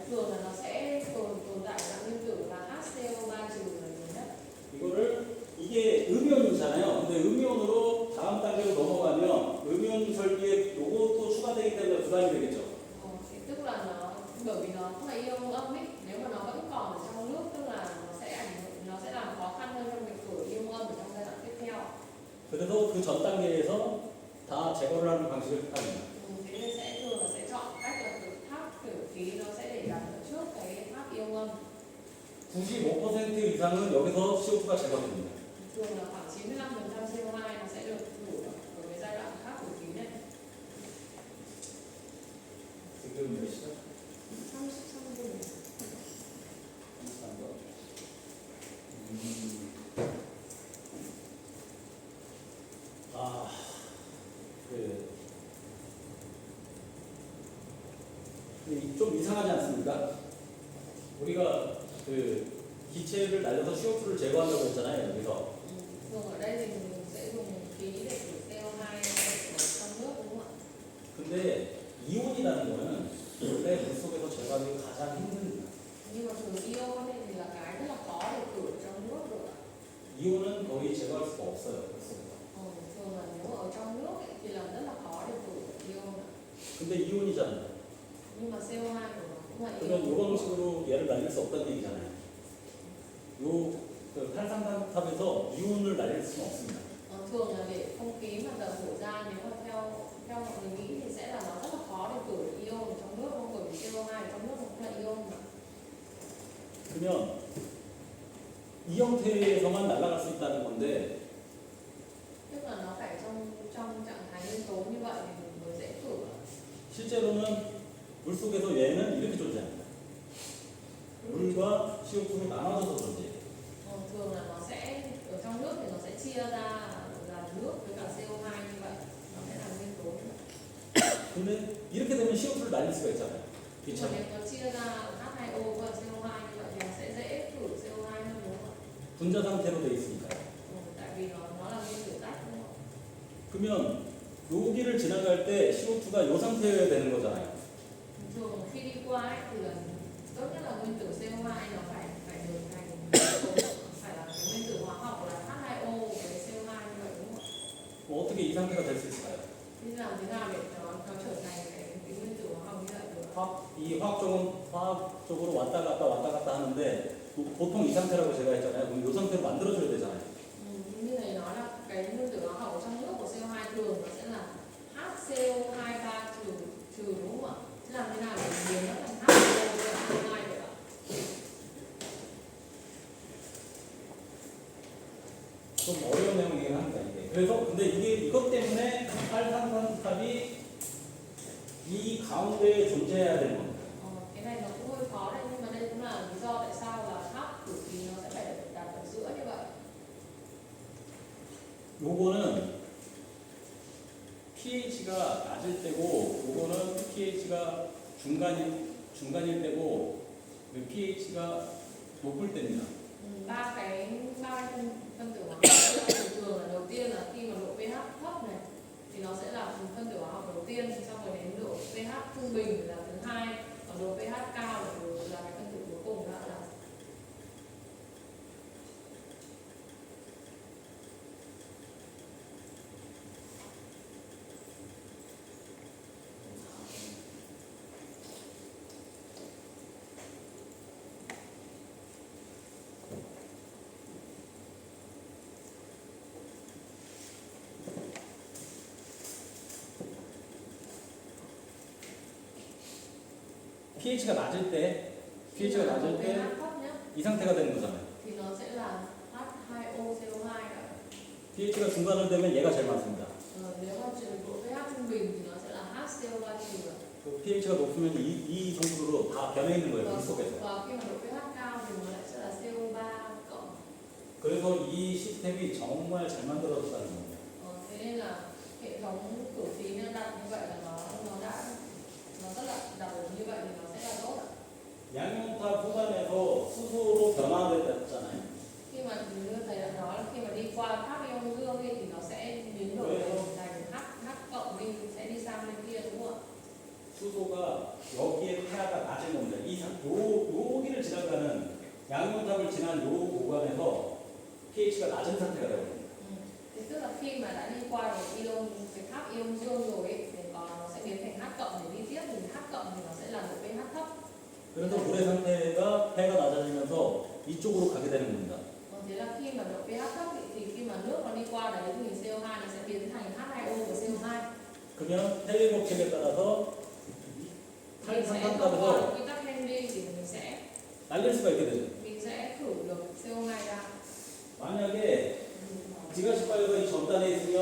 Thường là nó sẽ tồn tại dạng nguyên tử là HCO3 trừ là nhiều nhất. 이거를 이게 음이온이잖아요. 근데 음이온으로 다음 단계로 넘어가면 음이온 설비에 요것도 추가되기 때문에 부담이 되겠죠. Thì tức là nó bởi vì nó không là ion âm ấy, nếu mà nó vẫn còn ở trong nước tức là nó sẽ làm khó khăn hơn trong việc thổi ion âm ở trong giai đoạn tiếp theo. 그래서 그 전 단계에서 다 제거를 하는 방식을 택합니다. Thế nên sẽ thường là sẽ chọn cách là từ tháp thử khí nó sẽ để đặt ở trước cái tháp ion âm. 95% 이상은 여기서 CO2가 제거됩니다. Thường là khoảng 95% CO2 nó sẽ được thử ở cái giai đoạn tháp thử khí này. 지금 몇 시간? 33분. 아, 좀 이상하지 않습니까? 우리가 그 기체를 날려서 CO2를 제거한다고 했잖아요, 여기서. Thường ở đây thì mình sẽ dùng khí để thử CO2 ở trong nước đúng không ạ? 근데 이온이라는 거는 원래 물속에서 제거하기 가장 힘듭니다. Nhưng mà thử ion ấy thì là cái rất là khó để thử ở trong nước được ạ. 이온은 거의 제거할 수가 없어요, 물속에서. Thường là nếu ở trong nước ấy, thì là rất là khó để thử ion ạ. 근데 이온이잖아요. Nhưng mà CO2 của nó cũng là 그러면 ion. 이런 식으로 얘를 날릴 수 없다는 얘기잖아요. 그 탈산탄탑에서 이온을 날릴 수는 없습니다. Thường là để không khí mà đợt thổi ra nếu mà theo mọi người nghĩ thì sẽ là nó rất là khó để thử ion ở trong nước không, bởi vì CO2 ở trong nước nó cũng là ion mà. 그러면 이 형태에서만 날아갈 수 있다는 건데 Tức là nó phải trong trạng thái nguyên tố như vậy thì mình mới dễ thử ạ. 실제로는 물속에서 얘는 이렇게 존재합니다. 물과 CO2로 나눠져서 존재해요. Thường là nó sẽ ở trong nước thì nó sẽ chia ra là nước với cả CO2 như vậy, nó sẽ là nguyên tố như vậy. 근데 이렇게 되면 CO2를 날릴 수가 있잖아요. Nhưng mà 귀찮아요. nếu nó chia ra H2O và CO2 như vậy thì nó sẽ dễ thử CO2 hơn đúng không ạ? 분자 상태로 돼 있으니까요. Tại vì nó là nguyên tử tách đúng không ạ? 그러면 여기를 지나갈 때 CO2가 이 상태여야 되는 거잖아요. Thường khi đi qua ấy, thì là tốt nhất là nguyên tử CO2 nó phải được thành phải là cái nguyên tử hóa học là H2O với CO2 như vậy đúng không ạ? 어떻게 이 상태가 될 수 있을까요? Thế làm thế nào để nó trở thành cái nguyên tử hóa học như vậy được? 이 화학적으로 왔다 갔다 하는데 보통 이 상태라고 제가 했잖아요. 그럼 이 상태로 만들어줘야 되잖아요. Như thầy nói là cái nguyên tử hóa học ở trong nước của CO2 thường nó sẽ là HCO2 trừ đúng không ạ? Thế làm thế nào để biến nó thành HCO với CO2 được ạ? 좀 어려운 내용이긴 합니다. 이게. 그래서 근데 이것 때문에 탈산탄탑이 이 가운데에 존재해야 되는 겁니다. Cái này nó cũng hơi khó đấy, nhưng mà đây cũng là lý do tại sao là tháp thử khí nó sẽ phải đặt ở giữa như vậy. 요거는 pH가 낮을 때고 요거는 pH가 중간일 때고 pH가 높을 때입니다. Ba cái phân tử hóa học thường là đầu tiên là khi mà độ pH thấp này thì nó sẽ là phân tử hóa học đầu tiên, xong rồi đến độ pH trung bình là thứ hai, còn độ pH cao là cái phân tử cuối cùng đó là pH가 낮을 때, pH가 낮을 때 pH thấp nhé 이 상태가 되는 거잖아요. thì nó sẽ là H2O CO2 ạ. pH가 중간으로 되면 얘가 제일 많습니다. Nếu mà chuyển độ pH trung bình thì nó sẽ là HCO3 trừ ạ. 또 pH가 높으면 이 정도로 다 변해 있는 거예요, 물 속에서. Và khi mà độ pH cao thì nó lại sẽ là CO3 cộng. 그래서 이 시스템이 정말 잘 만들어졌다는 겁니다. Thế nên là hệ thống cửa khí nó đặt như vậy là nó rất là đặt ở như vậy thì nó sẽ là tốt ạ. 양용탑 후반에서 수소로 변화됐잖아요. Khi mà như thầy đã nói là khi mà đi qua tháp ion dương ấy, thì nó sẽ biến đổi thành H cộng đi sẽ đi sang bên kia đúng không ạ? 수소가 여기에 pH가 낮은 겁니다. 여기를 지나가는 양용탑을 지난 요 구간에서 pH가 낮은 상태가 되거든요. Thế tức là khi mà đã đi qua cái tháp ion dương rồi ấy, thì nó sẽ biến thành H cộng để đi tiếp, thì H cộng thì nó sẽ là độ pH thấp. 그래서 물의 상태가 pH가 낮아지면서 이쪽으로 가게 되는 겁니다. Thế là khi mà độ pH thấp thì khi mà nước nó đi qua đấy thì CO2 nó sẽ biến thành H2O và CO2. 그러면 헨리 법칙에 따라서 Mình sẽ thông qua 탈산탄탑에서 quy tắc Henry thì mình 날릴 수가 있게 되죠. sẽ khử được CO2 ra. 만약에 지가시 파이어가 이 전단에 있으면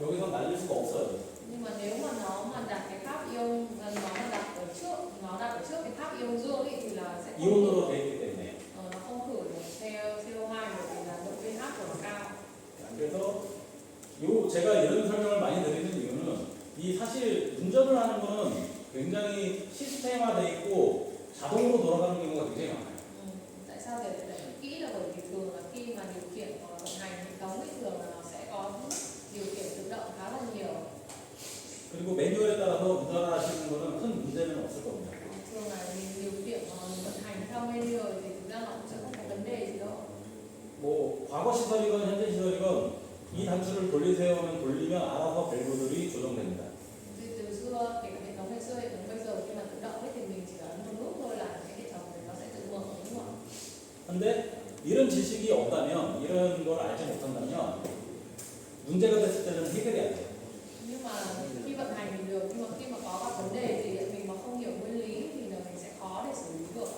여기서 날릴 수가 없어요. Nhưng mà nếu mà nó đặt cái tháp ion nó đặt ở trước cái tháp ion dương ấy thì là sẽ không 이온으로 돼 있기 때문에. nó không khử được CO2 bởi vì là độ pH của nó cao. 그래서 제가 이런 설명을 많이 드리는 이유는 이 사실 운전을 하는 거는 굉장히 시스템화돼 있고 자동으로 돌아가는 경우가 굉장히 많아요. Tại sao thầy lại giải thích kỹ là bởi vì thường là khi mà điều khiển hoặc là vận hành hệ thống ấy thường là nó sẽ có điều khiển tự động khá là nhiều. 그리고 매뉴얼에 따라서 운전하시는 거는 큰 문제는 없을 겁니다. Thường là mình điều khiển hoặc là mình vận hành theo menu rồi thì thực ra nó cũng sẽ không có vấn đề gì đâu. 뭐 과거 시설이건 현재 시설이건 이 단추를 돌리세요 하면 돌리면 알아서 밸브들이 조정됩니다. Từ xưa kể cả hệ thống ngày xưa hệ thống bây giờ khi mà tự động ấy thì mình chỉ ấn một nút thôi là cái hệ thống này nó sẽ tự mở đúng không ạ? 근데 이런 지식이 없다면 이런 걸 알지 못한다면 문제가 됐을 때는 해결이 안 돼요. Nhưng mà khi vận hành thì được, nhưng mà khi mà có các vấn đề thì mình mà không hiểu nguyên lý thì là mình sẽ khó để xử lý được.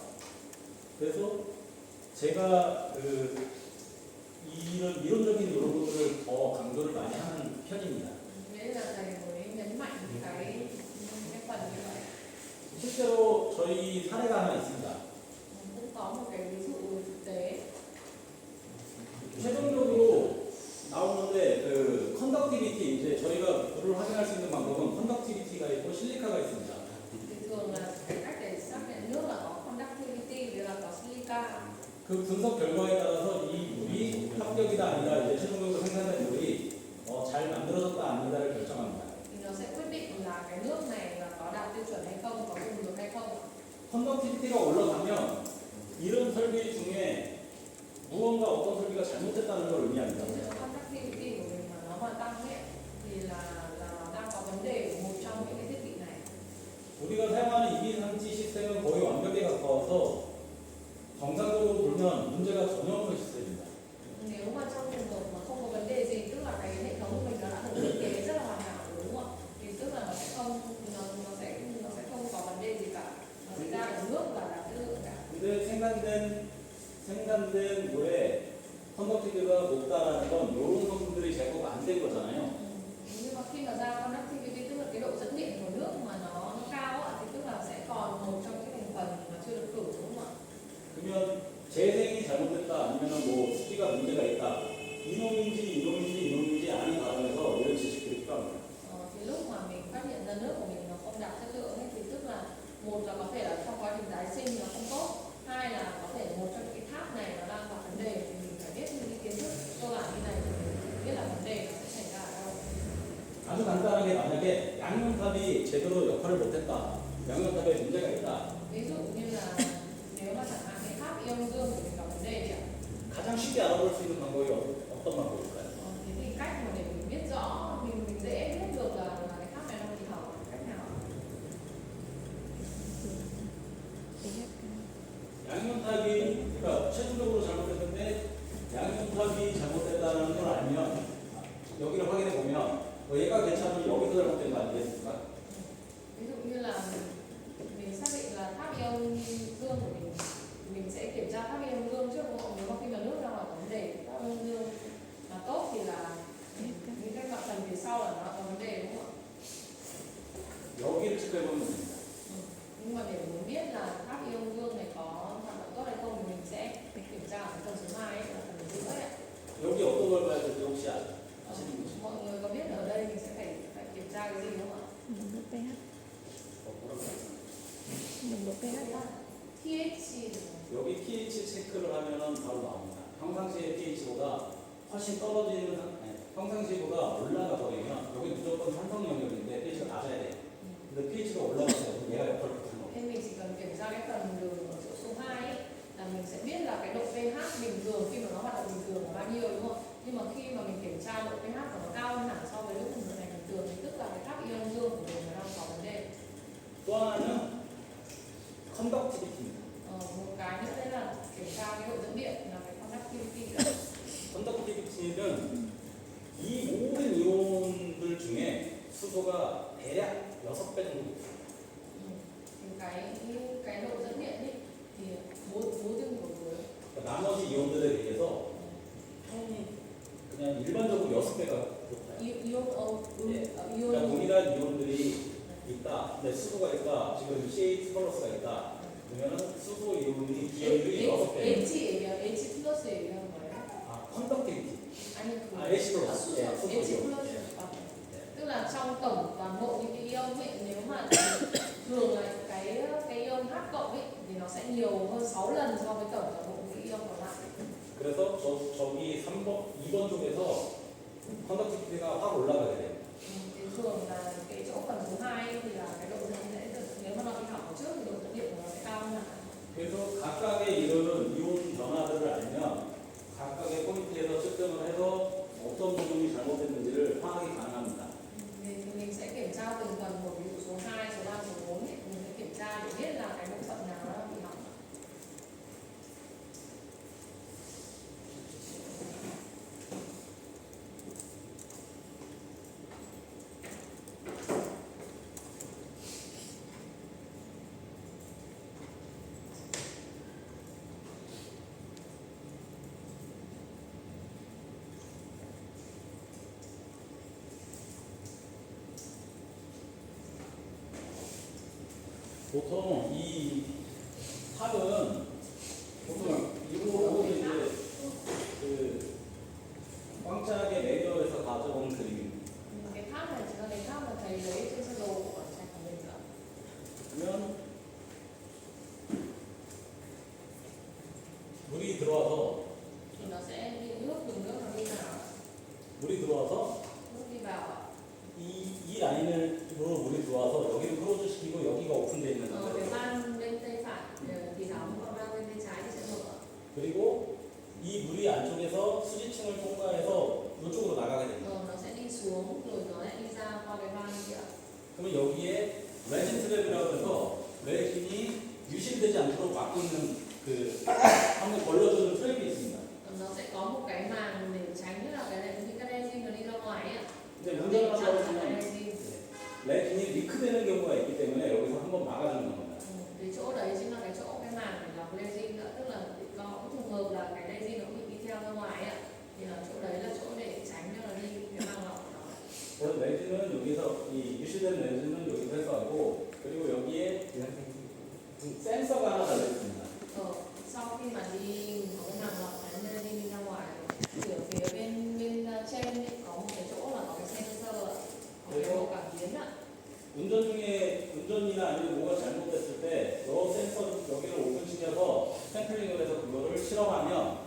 그래서 제가 이런 이론적인 이런 것들을 더 강조를 많이 하는 편입니다. Nên là thầy mới nhấn mạnh cái phần như vậy. 실제로 저희 사례가 하나 있습니다. Cũng có một cái ví dụ thực tế. 최종적으로 나오는데 그 컨덕티비티 이제 저희가 불을 확인할 수 있는 방법은 컨덕티비티가 있고 실리카가 있습니다. Thì thường là cái cách để xác nhận nước là có conductivity với là có silica. 그 분석 결과에 따라서 이 물이 합격이다 아니다 이제 최종적으로 생산된 물이 잘 만들어졌다 아니다를 결정합니다. Thì nó sẽ quyết định là cái nước này là có đạt tiêu chuẩn hay không, có dùng được hay không. 컨덕티비티가 올라가면 이런 설비 중에 무언가 어떤 설비가 잘못됐다는 걸 의미합니다. Nếu conductivity của mình mà nó mà tăng ấy thì là nó đang có vấn đề của một trong những cái thiết bị này. 우리가 사용하는 이기상치 시스템은 거의 완벽에 가까워서 정상적으로 돌면 문제가 전혀 없는 시스템입니다. Nếu mà trong trường hợp mà không có vấn đề gì, tức là cái hệ thống của mình nó đã được thiết kế rất là hoàn hảo rồi đúng không ạ? Thì tức là nó sẽ không có vấn đề gì cả. Nó sẽ ra được nước và đạt chất lượng cả. 근데 생산된 물에 컨덕티비티가 높다라는 건 이런 성분들이 제거가 안 된 거잖아요. Nhưng mà khi mà ra conductivity tức là cái độ dẫn điện của nước mà nó cao ạ, thì tức là sẽ còn một trong những thành phần mà chưa được khử đúng không ạ? 그러면 재생이 잘못됐다 아니면 뭐 수지가 문제가 있다 이놈인지 아닌 과정에서 이런 지식들이 필요합니다. Thì lúc mà mình phát hiện ra nước của mình nó không đạt chất lượng ấy, thì tức là một là có thể là trong quá trình tái sinh nó không tốt, hai là có thể một trong những cái tháp này nó đang gặp vấn đề thì mình phải biết những cái kiến thức cơ bản như này thì mình biết là vấn đề nó sẽ xảy ra ở đâu. 아주 간단하게 만약에 양용탑이 제대로 역할을 못했다 양용탑에 문제가 있다 Ví dụ như là nếu mà chẳng hạn cái tháp ion dương của mình gặp vấn đề thì 가장 쉽게 알아볼 수 있는 방법이 어떤 방법일까요? thế thì cách mà để mình biết rõ mình dễ biết được là cái tháp này nó bị hỏng cách nào? 양용탑이 그러니까 최종적으로 잘못됐는데 양용탑이 잘못됐다는 걸 알면 여기를 확인해 보면 얘가 괜찮으면 여기서 잘못된 거 아니겠습니까? Ví dụ như là mình xác định là tháp ion ion dương của mình sẽ kiểm tra các ion dương trước đúng không? Nếu mà khi mà nước ra ngoài có vấn đề các ion dương mà tốt thì là những cái mặt phần phía sau là nó có vấn đề đúng không ạ? 여기를 체크해보면 됩니다. Nhưng mà để muốn biết là các ion dương này có hoạt động tốt hay không thì mình sẽ kiểm tra ở phần số 2 là phần giữa ấy ạ. 여기 어떤 걸 봐야 될지 혹시 아시는 분이? Mọi người có biết ở đây mình sẽ phải kiểm tra cái gì không ạ? nồng độ pH. 뭐라고 했어요? nồng độ pH. pH 여기 pH 체크를 하면은 바로 나옵니다. 평상시의 pH보다 훨씬 떨어지는 평상시보다 올라가 버리면 여기 무조건 산성 영역인데 pH가 낮아야 돼요. 근데 pH가 올라가서 얘가 역할을 못하는 거예요. nên mình chỉ cần kiểm tra cái phần đường ở chỗ số 2 ấy, là mình sẽ biết là cái độ pH bình thường khi mà nó hoạt động bình thường là bao nhiêu đúng không? Nhưng mà khi mà mình kiểm tra độ pH của nó cao hơn hẳn so với lúc mình này bình thường thì tức là cái các ion dương của mình nó đang có vấn đề. 또 하나는 컨덕티비티입니다. Một cái nữa đấy là kiểm tra cái độ dẫn điện là cái conductivity. 컨덕티비티는 이 모든 이온들 중에 수소가 대략 6배 정도 높아요. Thì cái độ dẫn điện ấy thì 모든 거고요. 그러니까 나머지 이온들에 비해서 그냥 일반적으로 6배가 높아요. 그러니까 이온 동일한 이온들이 있다. 근데 수소가 있다. 지금 CH 플러스가 있다. 그러면은 수소 이온이 기여율이 6배. H 플러스 얘기하는 거예요? 아, 컨덕티비티. 아니 그 H 플러스. 수소 네, 수소 H 이온. 플러스. 네. Tức là trong tổng toàn bộ những cái ion ấy, nếu mà thường là cái ion H cộng ấy thì nó sẽ nhiều hơn 6 lần so với tổng toàn bộ những ion còn lại. 그래서 저기 3번, 2번 쪽에서 컨덕티비티가 확 올라가게 돼요. Thì thường là cái chỗ phần số 2 thì là cái độ dẫn điện nếu mà nó bị hỏng trước thì độ dẫn điện của nó sẽ cao hơn hẳn. 그래서 각각의 이런 이온 변화들을 알면 각각의 포인트에서 측정을 해서 어떤 부분이 잘못됐는지를 파악이 가능합니다. Thì mình sẽ kiểm tra từng phần một, ví dụ số 2, số 3, số 4 ấy, mình sẽ kiểm tra để biết là cái bộ phận nào nó đang bị hỏng. 보통 이 탑은 보통 이거 이제 그 꽝짝의 매뉴얼에서 가져온 그림입니다. Cái tháp này chính là cái tháp mà thầy lấy trên sơ đồ của trạch của mình nữa. 그러면 물이 들어와서 Thì nó sẽ đi nước, dùng nước nó đi vào, 물이 들어와서 nước đi vào ạ. 이 라인으로 물이 들어와서 여기를 클로즈 시키고 여기가 오픈되어 있는 Cái 상태예요. van bên tay phải thì nóng, còn van bên tay trái thì sẽ mở. 그리고 이 물이 안쪽에서 수지층을 통과해서 이쪽으로 나가게 됩니다. Nó sẽ đi xuống rồi nó lại đi ra qua cái van kia. 그러면 여기에 레진 트랩이라고 해서 레진이 유실되지 않도록 막고 있는 그 한번 걸러주는 트랩이 있습니다. Nó sẽ có một cái màng để tránh là cái này những cái resin nó đi ra ngoài ấy ạ. 근데 Nó 문제가 chặn cái 나타나면 resin. 레진이 리크되는 경우가 있기 때문에 여기서 한번 막아주는 겁니다. Thì chỗ đấy chính là cái chỗ cái màng để lọc resin nữa, tức là có cái trường hợp là cái resin nó bị đi theo ra ngoài ấy ạ. Thì là chỗ đấy là chỗ để tránh cho nó đi cái màng lọc của nó. 그래서 레진은 여기서 이 유실된 레진은 여기서 해소하고 그리고 여기에 센서가 하나 달려 있습니다. Sau khi mà đi có cái màng lọc cái resin đi ra ngoài thì ở phía bên trên ấy, có một cái chỗ là có cái sensor ạ, có cái bộ cảm biến ạ. 운전 중에 운전이나 아니면 뭐가 잘못됐을 때 요 센서 여기를 오픈시켜서 샘플링을 해서 그거를 실험하면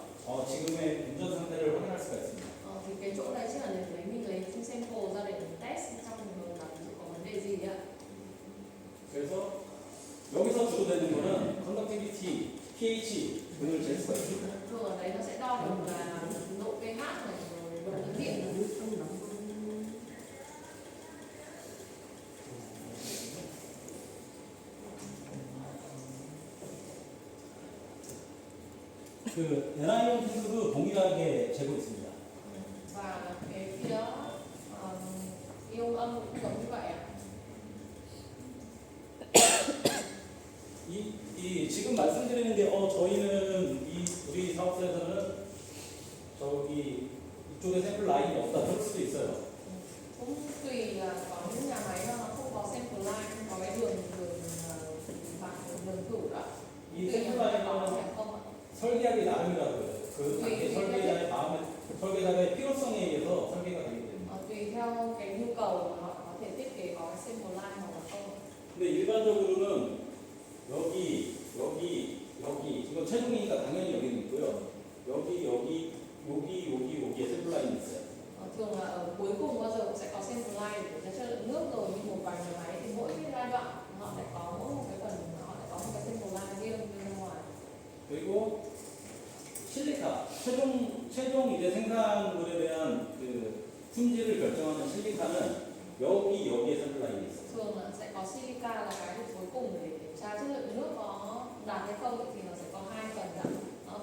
지금의 운전 상태를 확인할 수가 있습니다. Thì cái chỗ đấy chính là để mình lấy sample ra để mình test trong trường hợp là ví dụ có vấn đề gì ạ. 그래서 여기서 주고되는 거는 컨덕티비티, pH 등을 잴 수가 있습니다. Thường ở đấy nó sẽ đo được là độ pH này rồi độ dẫn điện này. 그 NI온 탱크도 동일하게 재고 있습니다. Và cái phía ion âm cũng giống như vậy ạ. 이 이 지금 말씀드리는 게 저희는 이 우리 사업소에서는 저기 이쪽에 샘플 라인이 없다 그럴 수도 있어요. cũng tùy có những nhà máy nó không có sample line, không có cái đường đường bạc đường cửu đó. 이 tùy nhà 샘플 máy có 라인은 hay không ạ. 설계하기 나름이라고요. 그 네, 단계 네, 설계자의 마음에 설계자의 필요성에 의해서 설계가 되기 때문에. Tùy theo cái nhu cầu mà họ có thể thiết kế có cái sample line hoặc là không. 근데 일반적으로는 여기 이건 최종이니까 당연히 여기는 있고요. 여기에 샘플 라인이 있어요. Thường là ở cuối cùng bao giờ cũng sẽ có sample line để kiểm tra chất lượng nước rồi, nhưng một vài nhà máy thì mỗi cái giai đoạn họ lại có mỗi một cái phần họ lại có một cái sample line riêng bên ngoài. 그리고 실리카 최종 이제 생산물에 대한 그 품질을 결정하는 실리카는 여기에 샘플 라인이 있어요. Thường là sẽ có silica là cái được cuối cùng để kiểm tra chất lượng nước có đạt hay không thì nó sẽ có hai phần ạ.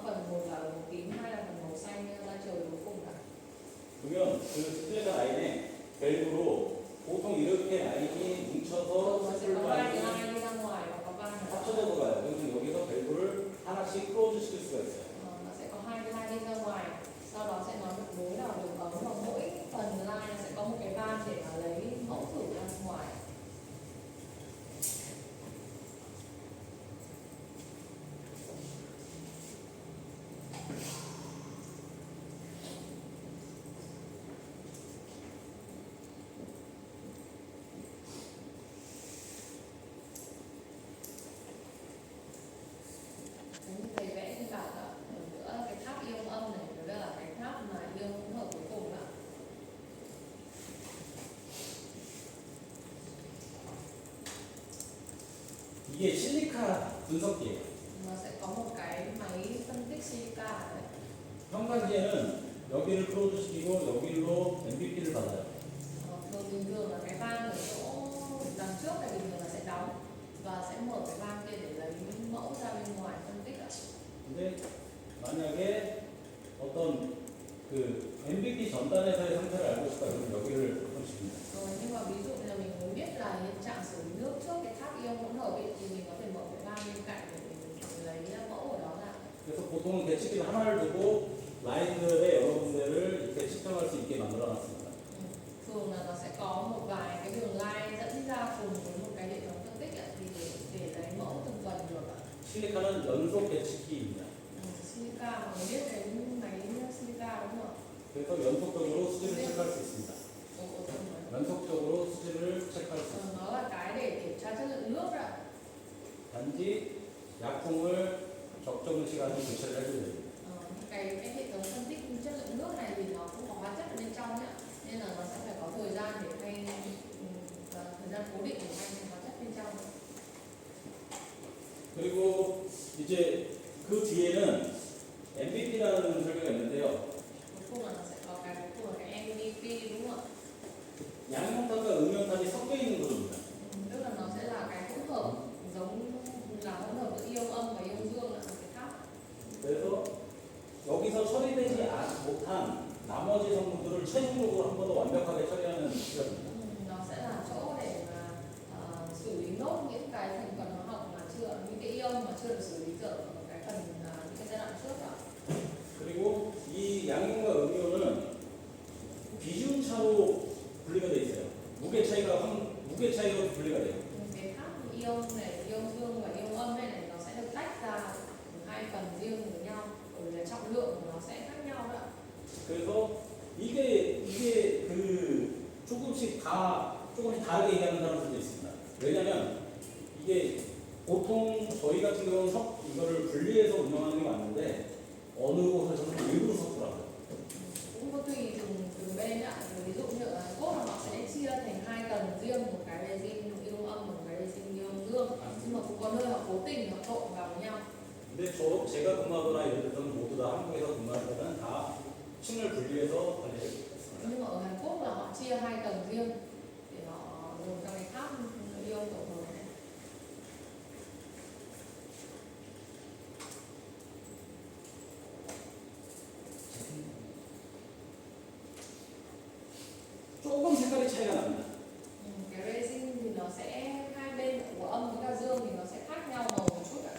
Phần một là màu tím, hai là phần màu xanh ra trời cuối cùng ạ. 그러면 그 실리카 라인에 밸브로 보통 이렇게 라인이 뭉쳐서 Thường nó sẽ 샘플 có hai cái 라인이 line đi ra ngoài và có ba là 합쳐져서 가요. 그래서 여기서 밸브를 하나씩 클로즈 시킬 수가 있어요. nó sẽ có hai cái line đi ra ngoài, sau đó sẽ nói được nối vào đường ống và mỗi phần line nó sẽ có một cái van để mà lấy mẫu thử ra ngoài. Thầy vẽ thì bảo là ở giữa cái tháp ion âm này với là cái tháp mà ion hỗn hợp cuối cùng ạ. 이게 실리카 분석기예요. Nó sẽ có một cái máy phân tích silica ở đây. 평상시에는 여기를 클로즈 시키고 여기로 MVP를 받아요. Thường bình thường là cái van ở chỗ đằng trước này bình thường là sẽ đóng và sẽ mở cái van kia để lấy mẫu ra bên ngoài phân tích ạ. 근데 만약에 어떤 그 MVP 전단에서의 상태를 알고 싶다 그러면 여기를 시킵니다. Rồi nhưng mà ví dụ như là mình muốn biết là hiện trạng xử lý nước trước cái tháp ion hỗn hợp ấy, thì mình có thể mở cái van bên cạnh để mình lấy mẫu ở đó ra. 그래서 보통은 대치기를 하나를 두고 라인들의 여러 군데를 이렇게 측정할 수 있게 만들어놨습니다. Thường là nó sẽ có một vài cái đường line dẫn ra cùng với một cái hệ thống phân tích ạ, thì để lấy mẫu từng phần được ạ. 실리카는 연속 대치기입니다. Silica mà mình biết cái máy silica đúng không ạ? 그래서 연속적으로 수질을 체크할 수 있습니다. 연속적으로 수질을 체크할 수 있습니다. Nó là cái để kiểm tra chất lượng nước ạ. 단지 약품을 적정 시간에 교체를 해줘야 됩니다. Cái hệ thống phân tích chất lượng nước này thì nó cũng có hóa chất ở bên trong ạ, nên là nó sẽ phải có thời gian để thay thời gian cố định để thay hóa chất bên trong. 그리고 이제 그 뒤에는 MVP라는 설계가 있는데요. Cuối cùng là nó sẽ có cái cuối cùng là cái MVP đúng không ạ? 양용탄과 음용탄이 섞여 있는 구조입니다. Tức là nó sẽ là cái hỗn hợp giống là hỗn hợp giữa ion âm và ion dương là một cái tháp. 그래서 여기서 처리되지 못한 나머지 성분들을 최종적으로 한 번 더 완벽하게 처리하는 시간입니다. Nó sẽ là chỗ để mà xử lý nốt những cái thành phần hóa học mà chưa, những cái ion mà chưa được xử lý được ở cái phần những cái giai đoạn trước ạ. 그리고 이 양용과 음이온은 비중차로 분리가 돼 있어요. 무게 차이로 분리가 돼요. Cái tháp ion này, ion dương và ion âm này, nó sẽ được tách ra hai phần riêng với nhau, bởi vì là trọng lượng của nó sẽ khác nhau đó. 그래서 이게 그 조금씩 다르게 얘기하는 사람들도 있습니다. 왜냐면 이게 보통 저희 같은 경우는 이거를 분리해서 운영하는 게 맞는데 어느 곳에서는 일부러 섞더라고요. Cũng có tùy từng bên ạ. Ví dụ như ở Hàn Quốc là họ sẽ chia thành hai tầng riêng, một cái resin ion âm, một cái resin ion dương. Nhưng mà cũng có nơi họ cố tình họ trộn vào với nhau. 근데 제가 근무하거나 이런 데서는 모두 다 한국에서 근무할 때는 다 층을 분리해서 관리를 했습니다. Nhưng mà ở Hàn Quốc là họ chia hai tầng riêng để họ dùng cho cái tháp ion tổng hợp này. 조금 색깔이 차이가 납니다. Cái resin thì nó sẽ hai bên của âm với cả dương thì nó sẽ khác nhau màu một chút ạ.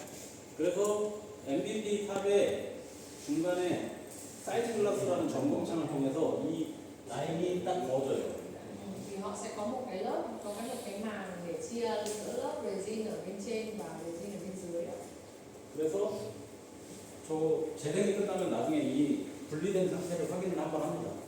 중간에 사이드 글라스라는 전공창을 통해서 이 라인이 딱 그어져요. Thì họ sẽ có một cái lớp, có một cái màng để chia giữa lớp resin ở bên trên và resin ở bên dưới. 그래서 저 재생이 끝나면 나중에 이 분리된 상태를 확인을 한번 합니다.